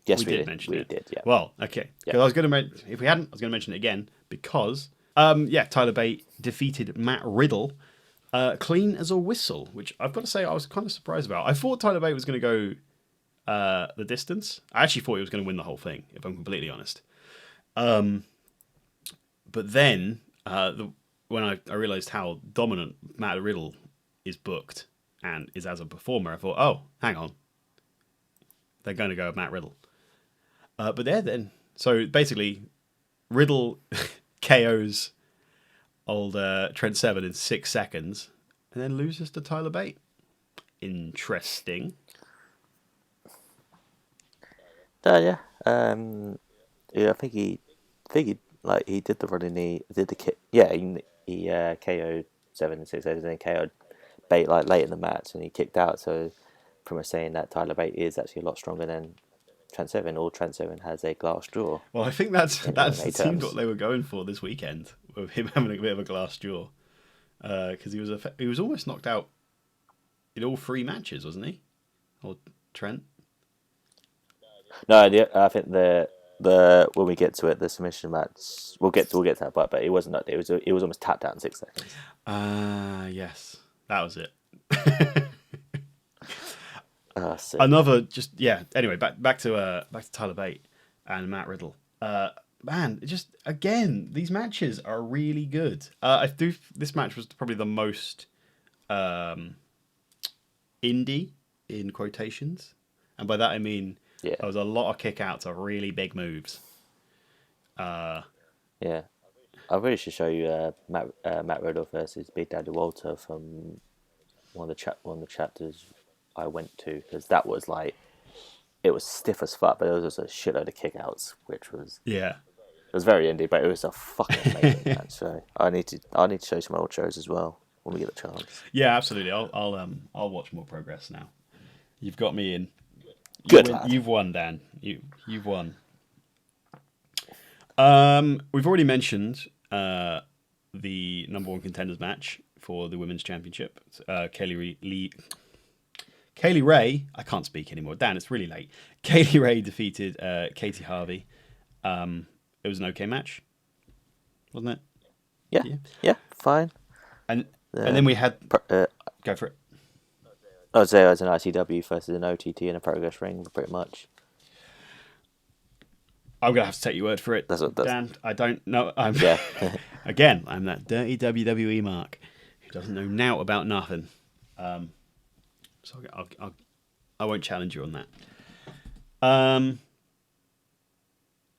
[SPEAKER 2] Yes,
[SPEAKER 1] we did mention it.
[SPEAKER 2] We did, yeah.
[SPEAKER 1] Well, okay. Because I was going to if we hadn't, I was going to mention it again because Tyler Bate defeated Matt Riddle clean as a whistle, which I've got to say I was kind of surprised about. I thought Tyler Bate was going to go the distance. I actually thought he was going to win the whole thing, if I'm completely honest. But then when I realised how dominant Matt Riddle is booked and is as a performer, I thought, oh, hang on. They're going to go with Matt Riddle. But there then. So basically, Riddle KOs old Trent Seven in 6 seconds and then loses to Tyler Bate. Interesting.
[SPEAKER 2] Yeah. I think he did the running knee, did the kick. Yeah, he KO'd 7 and 6 seconds and then KO'd Bate like late in the match and he kicked out. So from us saying that Tyler Bate is actually a lot stronger than Trent Seven, or Trent Seven has a glass jaw.
[SPEAKER 1] Well, I think that seemed what they were going for this weekend, with him having a bit of a glass jaw, because he was almost knocked out in all 3 matches, wasn't he? Or Trent?
[SPEAKER 2] No, I think the when we get to it, the submission match, we'll get to that part, but it wasn't that. It was almost tapped out in 6 seconds.
[SPEAKER 1] Yes, that was it.
[SPEAKER 2] Another
[SPEAKER 1] Anyway, back to Tyler Bate and Matt Riddle. Man, just again, these matches are really good. This match was probably the most indie in quotations, and by that I mean there was a lot of kick outs of really big moves.
[SPEAKER 2] I really should show you Matt Riddle versus Big Daddy Walter from one of the chapters I went to, because that was like, it was stiff as fuck, but it was just a shitload of kickouts, which was it was very indie, but it was a fucking amazing match. So I need to show some old shows as well when we get the chance.
[SPEAKER 1] Yeah, absolutely. I'll watch more progress now. You've got me in. You've won, Dan. You've won. We've already mentioned the number 1 contenders match for the women's championship. Kaylee Ray, I can't speak anymore. Dan, it's really late. Kaylee Ray defeated Katie Harvey. It was an okay match, wasn't it?
[SPEAKER 2] Yeah, fine.
[SPEAKER 1] And then we had go for it.
[SPEAKER 2] I would say it was an ICW versus an OTT in a Progress ring, pretty much.
[SPEAKER 1] I'm gonna have to take your word for it, Dan. I don't know. Again, I'm that dirty WWE Mark who doesn't know now about nothing. So I won't challenge you on that. And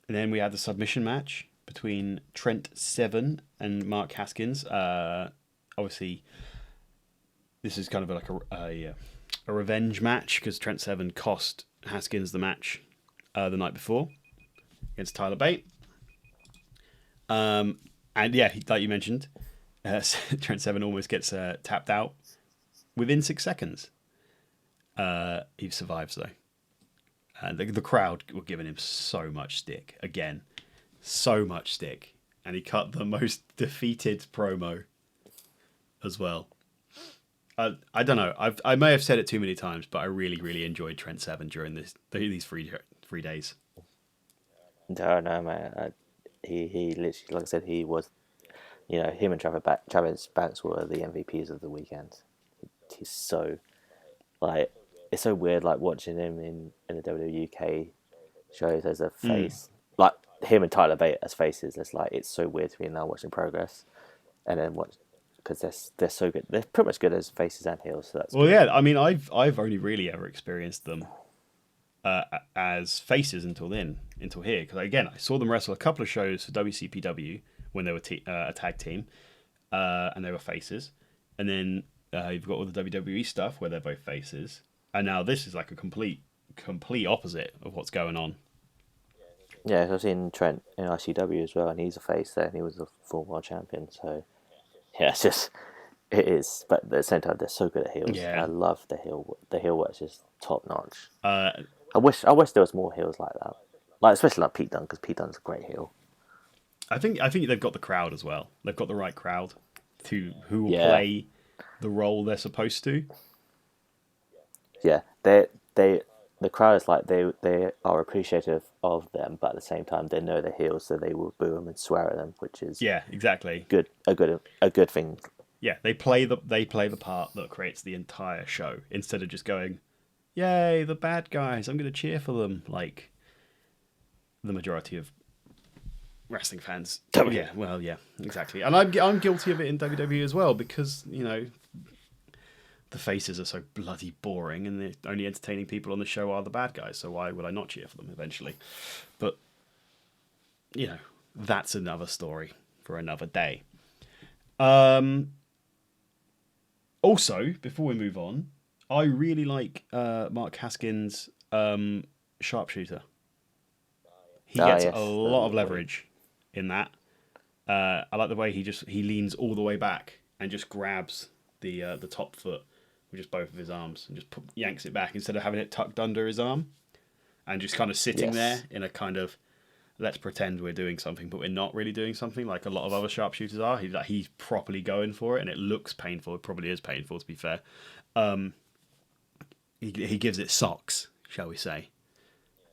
[SPEAKER 1] then we had the submission match between Trent Seven and Mark Haskins. Obviously, this is kind of like a revenge match because Trent Seven cost Haskins the match the night before against Tyler Bate. And yeah, like you mentioned, Trent Seven almost gets tapped out within 6 seconds. He survives though. And the crowd were giving him so much stick. Again, so much stick. And he cut the most defeated promo as well. I don't know. I may have said it too many times, but I really, really enjoyed Trent Seven during these 3 days.
[SPEAKER 2] No, man. He literally, like I said, he was, him and Travis Banks were the MVPs of the weekend. He's so, it's so weird, watching him in the WWE UK shows as a face. Like, him and Tyler Bate as faces, it's so weird to me now watching Progress. And then because they're so good. They're pretty much good as faces and heels. So that's good.
[SPEAKER 1] Yeah. I mean, I've only really ever experienced them as faces until here. Because again, I saw them wrestle a couple of shows for WCPW when they were a tag team, and they were faces. And then you've got all the WWE stuff where they're both faces. And now this is like a complete opposite of what's going on.
[SPEAKER 2] Yeah, I've seen Trent in ICW as well, and he's a face there, and he was a former world champion. So, yeah, it is. But at the same time, they're so good at heels.
[SPEAKER 1] Yeah.
[SPEAKER 2] I love the heel. The heel work is just top notch.
[SPEAKER 1] I
[SPEAKER 2] wish there was more heels like that. Like especially like Pete Dunne, because Pete Dunne's a great heel.
[SPEAKER 1] I think they've got the crowd as well. They've got the right crowd who will play the role they're supposed to.
[SPEAKER 2] Yeah, the crowd is like they are appreciative of them, but at the same time they know they're heels, so they will boo them and swear at them, which is
[SPEAKER 1] exactly
[SPEAKER 2] a good thing.
[SPEAKER 1] Yeah, they play the part that creates the entire show instead of just going, "Yay, the bad guys! I'm going to cheer for them." Like the majority of wrestling fans. Yeah, well, yeah, exactly. And I'm guilty of it in WWE as well because the faces are so bloody boring, and the only entertaining people on the show are the bad guys. So why would I not cheer for them eventually? But that's another story for another day. Also, before we move on, I really like Mark Haskins' Sharpshooter. He gets a lot of leverage in that. I like the way he leans all the way back and just grabs the top foot with just both of his arms and just yanks it back instead of having it tucked under his arm and just kind of sitting there in a kind of, let's pretend we're doing something, but we're not really doing something like a lot of other sharpshooters are. He's properly going for it, and it looks painful. It probably is painful, to be fair. He gives it socks, shall we say.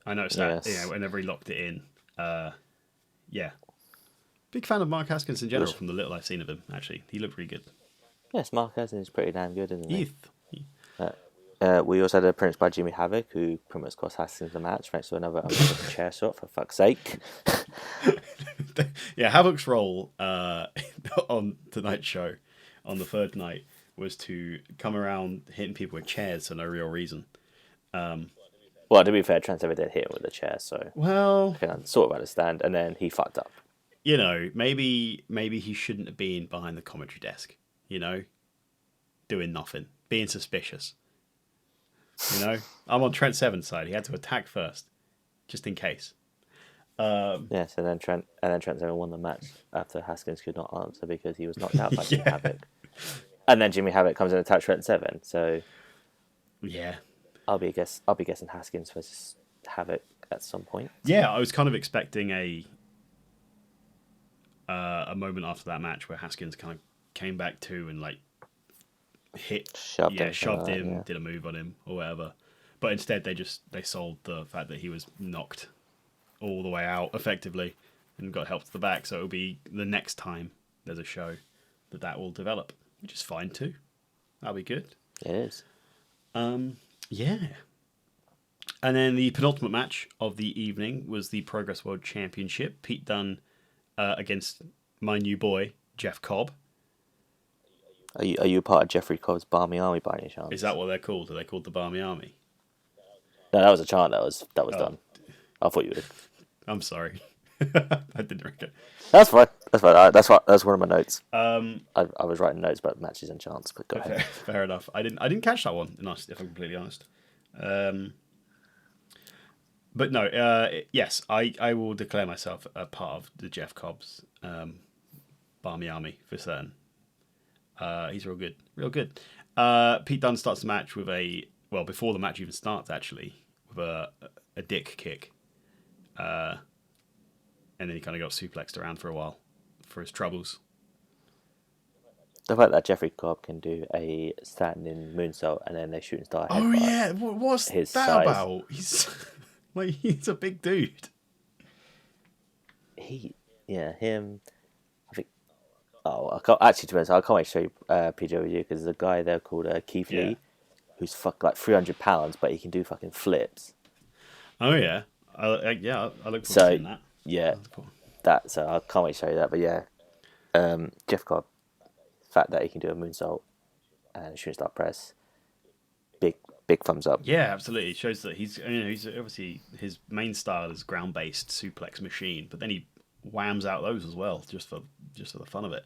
[SPEAKER 1] I noticed that whenever he locked it in. Big fan of Mark Haskins in general from the little I've seen of him, actually. He looked really good.
[SPEAKER 2] Yes, Mark Haskins is pretty damn good, isn't he?
[SPEAKER 1] Heath.
[SPEAKER 2] We also had an appearance by Jimmy Havoc, who pretty much cost Haskins the match, thanks to another chair shot, for fuck's sake.
[SPEAKER 1] Yeah, Havoc's role on tonight's show, on the third night, was to come around hitting people with chairs for no real reason.
[SPEAKER 2] Well, to be fair, Trent never did hit him with a chair, so
[SPEAKER 1] well,
[SPEAKER 2] I can sort of understand, and then he fucked up.
[SPEAKER 1] Maybe he shouldn't have been behind the commentary desk, doing nothing, being suspicious. I'm on Trent Seven's side. He had to attack first, just in case.
[SPEAKER 2] Yes, and then Trent Seven won the match after Haskins could not answer because he was knocked out by Jimmy Havoc. And then Jimmy Havoc comes in and attacks Trent Seven. So
[SPEAKER 1] yeah,
[SPEAKER 2] I'll be guessing Haskins versus Havoc at some point.
[SPEAKER 1] Yeah, I was kind of expecting a moment after that match where Haskins kind of came back to and like shoved him, did a move on him or whatever. But instead they sold the fact that he was knocked all the way out effectively and got help to the back. So it'll be the next time there's a show that will develop, which is fine too. That'll be good.
[SPEAKER 2] It is.
[SPEAKER 1] Yeah. And then the penultimate match of the evening was the Progress World Championship. Pete Dunne against my new boy, Jeff Cobb.
[SPEAKER 2] Are you part of Jeffrey Cobb's Barmy Army by any chance?
[SPEAKER 1] Is that what they're called? Are they called the Barmy Army?
[SPEAKER 2] No, that was a chant that was done. I thought you would.
[SPEAKER 1] I'm sorry. I didn't reckon.
[SPEAKER 2] That's fine. That's one of my notes. I was writing notes about matches and chants, but go ahead.
[SPEAKER 1] Fair enough. I didn't catch that one, if I'm completely honest. But no, yes, I will declare myself a part of the Jeff Cobb's Barmy Army for certain. He's real good. Pete Dunne starts the match with before the match even starts, actually, with a dick kick. And then he kind of got suplexed around for a while for his troubles.
[SPEAKER 2] The fact that Jeffrey Cobb can do a standing moonsault and then a shooting star headbutt.
[SPEAKER 1] Oh yeah, what's that
[SPEAKER 2] size.
[SPEAKER 1] About? He's a big dude.
[SPEAKER 2] Him. I think. Oh, I can't actually. To be honest, I can't wait to show you PJ with you because there's a guy there called Keith Lee, who's like 300 pounds, but he can do fucking flips.
[SPEAKER 1] Oh yeah, I look forward to seeing that.
[SPEAKER 2] Yeah, cool. So I can't wait to show you that. But yeah, Jeff Cobb, the fact that he can do a moonsault and a shooting star press, big thumbs up.
[SPEAKER 1] Yeah, absolutely. It shows that he's obviously his main style is ground based suplex machine, but then he whams out those as well just for the fun of it.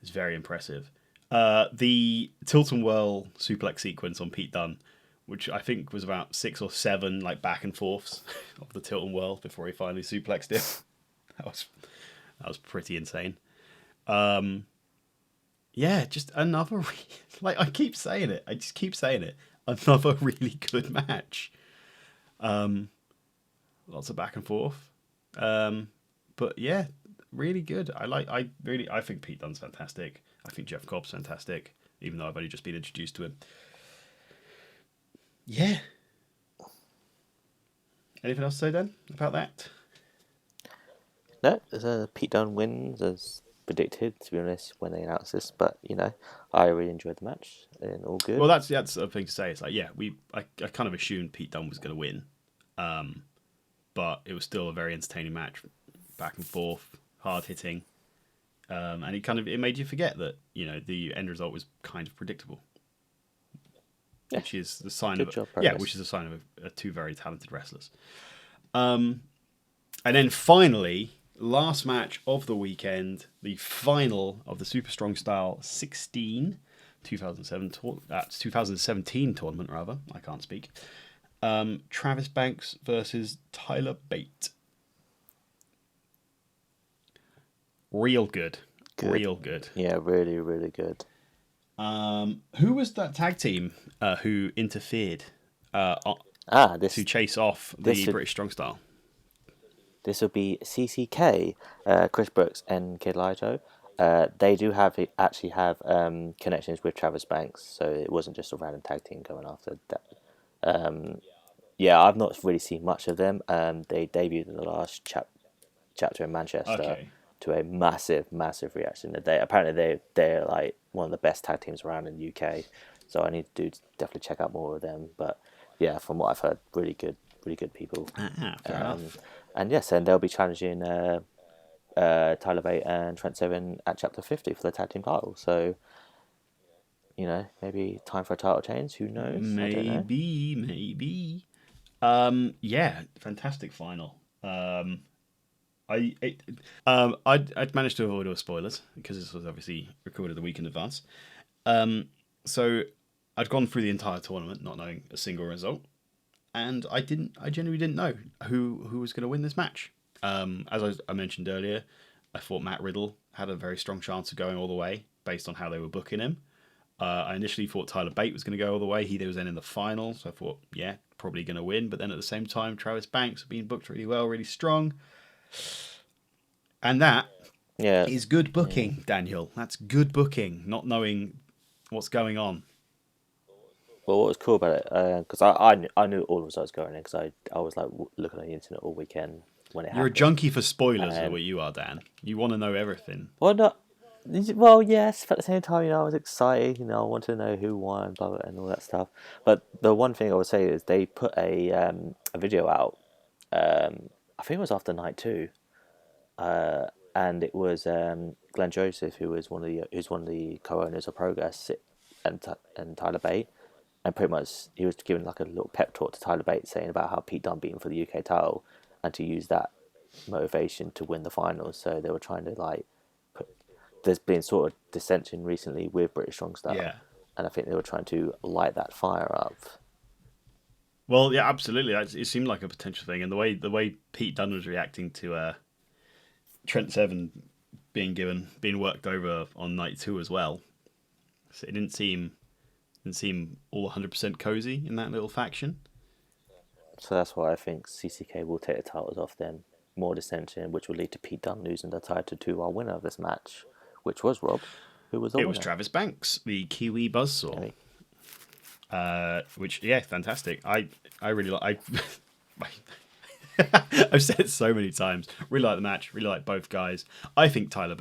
[SPEAKER 1] It's very impressive. The tilt and whirl suplex sequence on Pete Dunne, which I think was about 6 or 7 like back and forths of the tilt and whirl before he finally suplexed him. That was pretty insane. Yeah, just another like I keep saying it. I just keep saying it. Another really good match. Lots of back and forth. But yeah, really good. I think Pete Dunne's fantastic. I think Jeff Cobb's fantastic, even though I've only just been introduced to him. Yeah. Anything else to say, Dan, about that?
[SPEAKER 2] No, Pete Dunne wins as predicted, to be honest, when they announced this. But I really enjoyed the match and all good.
[SPEAKER 1] Well, that's the thing to say. It's like, yeah, I kind of assumed Pete Dunne was going to win, but it was still a very entertaining match, back and forth, hard hitting, and it made you forget that the end result was kind of predictable, which is the sign which is a sign of two very talented wrestlers. And then finally, last match of the weekend, the final of the Super Strong Style 16, 2017 tournament, rather. I can't speak. Travis Banks versus Tyler Bate. Real good. Real good.
[SPEAKER 2] Yeah, really, really good.
[SPEAKER 1] Who was that tag team who interfered to chase off the British Strong Style?
[SPEAKER 2] This will be CCK, Chris Brooks and Kid Lito. They do actually have connections with Travis Banks, so it wasn't just a random tag team going after that. I've not really seen much of them. They debuted in the last chapter in Manchester to a massive reaction. Apparently they're like one of the best tag teams around in the UK, so I need to definitely check out more of them. But yeah, from what I've heard, really good people.
[SPEAKER 1] Fair enough.
[SPEAKER 2] And yes, and they'll be challenging Tyler Bate and Trent Seven at Chapter 50 for the tag team title. So, maybe time for a title change. Who knows?
[SPEAKER 1] Maybe. Yeah, fantastic final. I'd managed to avoid all spoilers because this was obviously recorded a week in advance. So I'd gone through the entire tournament not knowing a single result. And I genuinely didn't know who was going to win this match. As I mentioned earlier, I thought Matt Riddle had a very strong chance of going all the way based on how they were booking him. I initially thought Tyler Bate was going to go all the way. He was then in the final, so I thought, yeah, probably going to win. But then at the same time, Travis Banks being booked really well, really strong. And that is good booking, Daniel. That's good booking, not knowing what's going on.
[SPEAKER 2] Well, what was cool about it, because I knew all the results going in, because I was like looking on the internet all weekend when it happened.
[SPEAKER 1] You're a junkie for spoilers, is what you are, Dan. You want to know everything.
[SPEAKER 2] Well, yes, but at the same time, I was excited. I wanted to know who won, blah, blah, and all that stuff. But the one thing I would say is they put a video out. I think it was after night 2, and it was Glenn Joseph, who's one of the co-owners of Progress, and Tyler Bate. And pretty much, he was giving like a little pep talk to Tyler Bate, saying about how Pete Dunne beat him for the UK title, and to use that motivation to win the finals. So they were trying to there's been sort of dissension recently with British Strong Style, and I think they were trying to light that fire up.
[SPEAKER 1] Well, yeah, absolutely. It seemed like a potential thing, and the way Pete Dunne was reacting to Trent Seven being worked over on night 2 as well, so it didn't seem all 100% cozy in that little faction.
[SPEAKER 2] So that's why I think CCK will take the titles off them. More dissension, which will lead to Pete Dunne losing the title to our winner of this match, which was Rob. Who was the winner?
[SPEAKER 1] It was Travis Banks, the Kiwi buzzsaw. Which, yeah, fantastic. I really like... I've said it so many times. Really like the match. Really like both guys. I think Tyler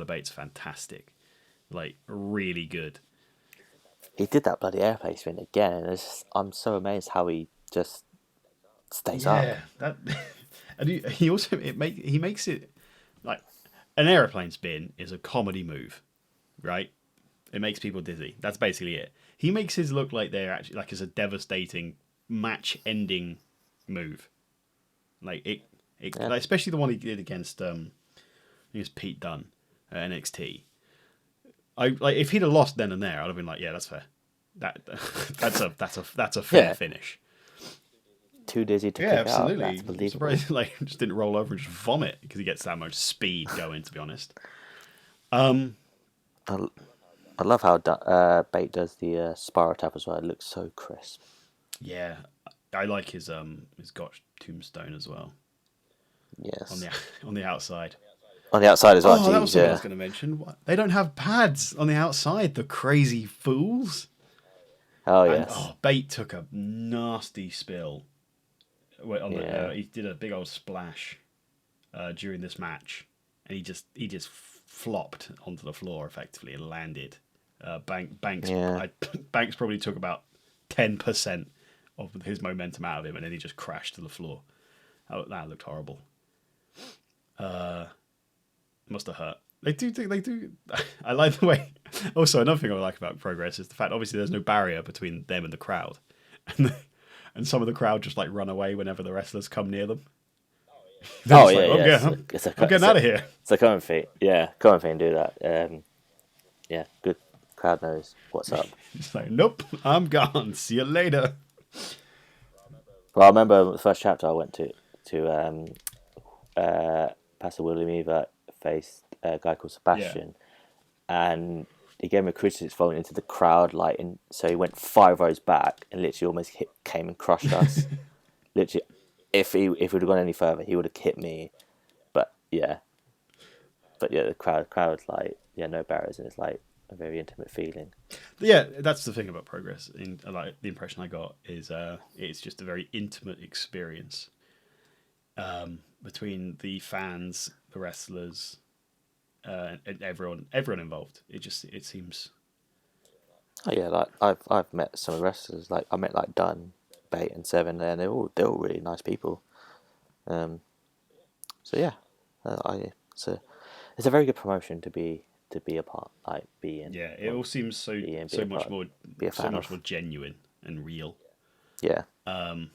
[SPEAKER 1] Bates fantastic. Really good.
[SPEAKER 2] He did that bloody airplane spin again, and I'm so amazed how he just stays up.
[SPEAKER 1] Yeah, and he also he makes it like an airplane spin is a comedy move, right? It makes people dizzy. That's basically it. He makes his look like they're actually like it's a devastating match-ending move. Like like, especially the one he did against I think it was Pete Dunne at NXT. Like if he'd have lost then and there, I'd have been like, yeah, that's fair. That's a fair finish.
[SPEAKER 2] Too dizzy to kick
[SPEAKER 1] absolutely.
[SPEAKER 2] out. That's believable.
[SPEAKER 1] Surprised, like just didn't roll over and just vomit because he gets that much speed going. To be honest,
[SPEAKER 2] I love how Bate does the spiral tap as well. It looks so crisp.
[SPEAKER 1] Yeah, I like his Gotch tombstone as well.
[SPEAKER 2] Yes.
[SPEAKER 1] On the outside.
[SPEAKER 2] On the outside as well.
[SPEAKER 1] Oh, that was something I was going to mention. What? They don't have pads on the outside. The crazy fools.
[SPEAKER 2] Oh yes.
[SPEAKER 1] And, Bate took a nasty spill. He did a big old splash during this match, and he just flopped onto the floor effectively and landed. Banks probably took about 10% of his momentum out of him, and then he just crashed to the floor. That looked horrible. Must have hurt. They do. I like the way. Also, another thing I like about Progress is the fact obviously there's no barrier between them and the crowd, and some of the crowd just like run away whenever the wrestlers come near them.
[SPEAKER 2] I'm
[SPEAKER 1] getting out of here.
[SPEAKER 2] It's a common thing. Yeah, common thing to do that. Yeah, good crowd knows what's up.
[SPEAKER 1] It's like, nope, I'm gone. See you later.
[SPEAKER 2] Well, I remember the first chapter I went to Pastor William Eva faced a guy called Sebastian, and he gave him a crucifix falling into the crowd, and so he went 5 rows back and literally almost came and crushed us. Literally, if he would have gone any further, he would have hit me. But yeah, the crowd's like, no barriers, and it's like a very intimate feeling.
[SPEAKER 1] Yeah, that's the thing about Progress. Like the impression I got is it's just a very intimate experience between the fans, the wrestlers, and everyone involved. It seems.
[SPEAKER 2] Oh yeah, like I've met some wrestlers. Like I met like Dunn, Bate, and Seven, and they're all really nice people. So yeah, it's a very good promotion to be a part, like be in.
[SPEAKER 1] Yeah, it all seems so much more genuine and real.
[SPEAKER 2] Yeah.
[SPEAKER 1] And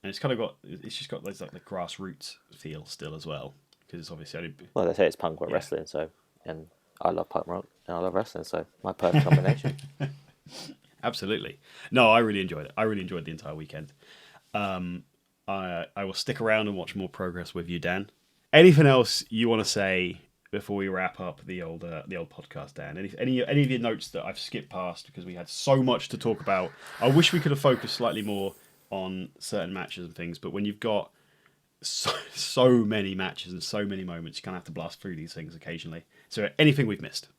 [SPEAKER 1] it's just got like the grassroots feel still as well, because it's obviously
[SPEAKER 2] well, they say it's punk rock wrestling, so, and I love punk rock and I love wrestling, so my perfect combination.
[SPEAKER 1] Absolutely. No, I really enjoyed it. I really enjoyed the entire weekend. I will stick around and watch more Progress with you, Dan. Anything else you want to say before we wrap up the old podcast, Dan? Any of your notes that I've skipped past because we had so much to talk about? I wish we could have focused slightly more on certain matches and things, but when you've got so many matches and so many moments, you kind of have to blast through these things occasionally. So anything we've missed?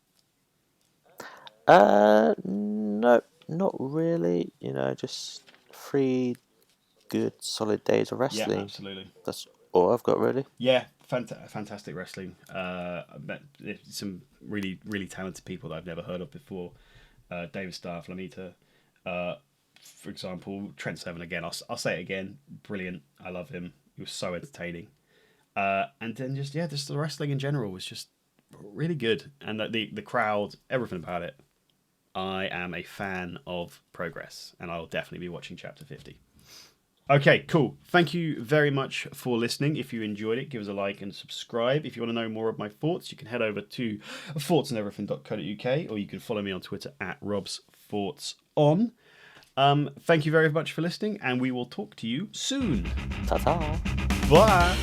[SPEAKER 2] No, not really. Just 3 good solid days of wrestling.
[SPEAKER 1] Yeah, absolutely.
[SPEAKER 2] That's all I've got really.
[SPEAKER 1] Yeah, fantastic wrestling. I met some really, really talented people that I've never heard of before. David Starr, Flamita, for example, Trent Seven again. I'll say it again. Brilliant. I love him. He was so entertaining. And then just the wrestling in general was just really good. And the crowd, everything about it. I am a fan of Progress, and I'll definitely be watching Chapter 50. Okay, cool. Thank you very much for listening. If you enjoyed it, give us a like and subscribe. If you want to know more of my thoughts, you can head over to thoughtsandeverything.co.uk, or you can follow me on Twitter at robsthoughtson. Thank you very much for listening, and we will talk to you soon.
[SPEAKER 2] Ta-ta.
[SPEAKER 1] Bye.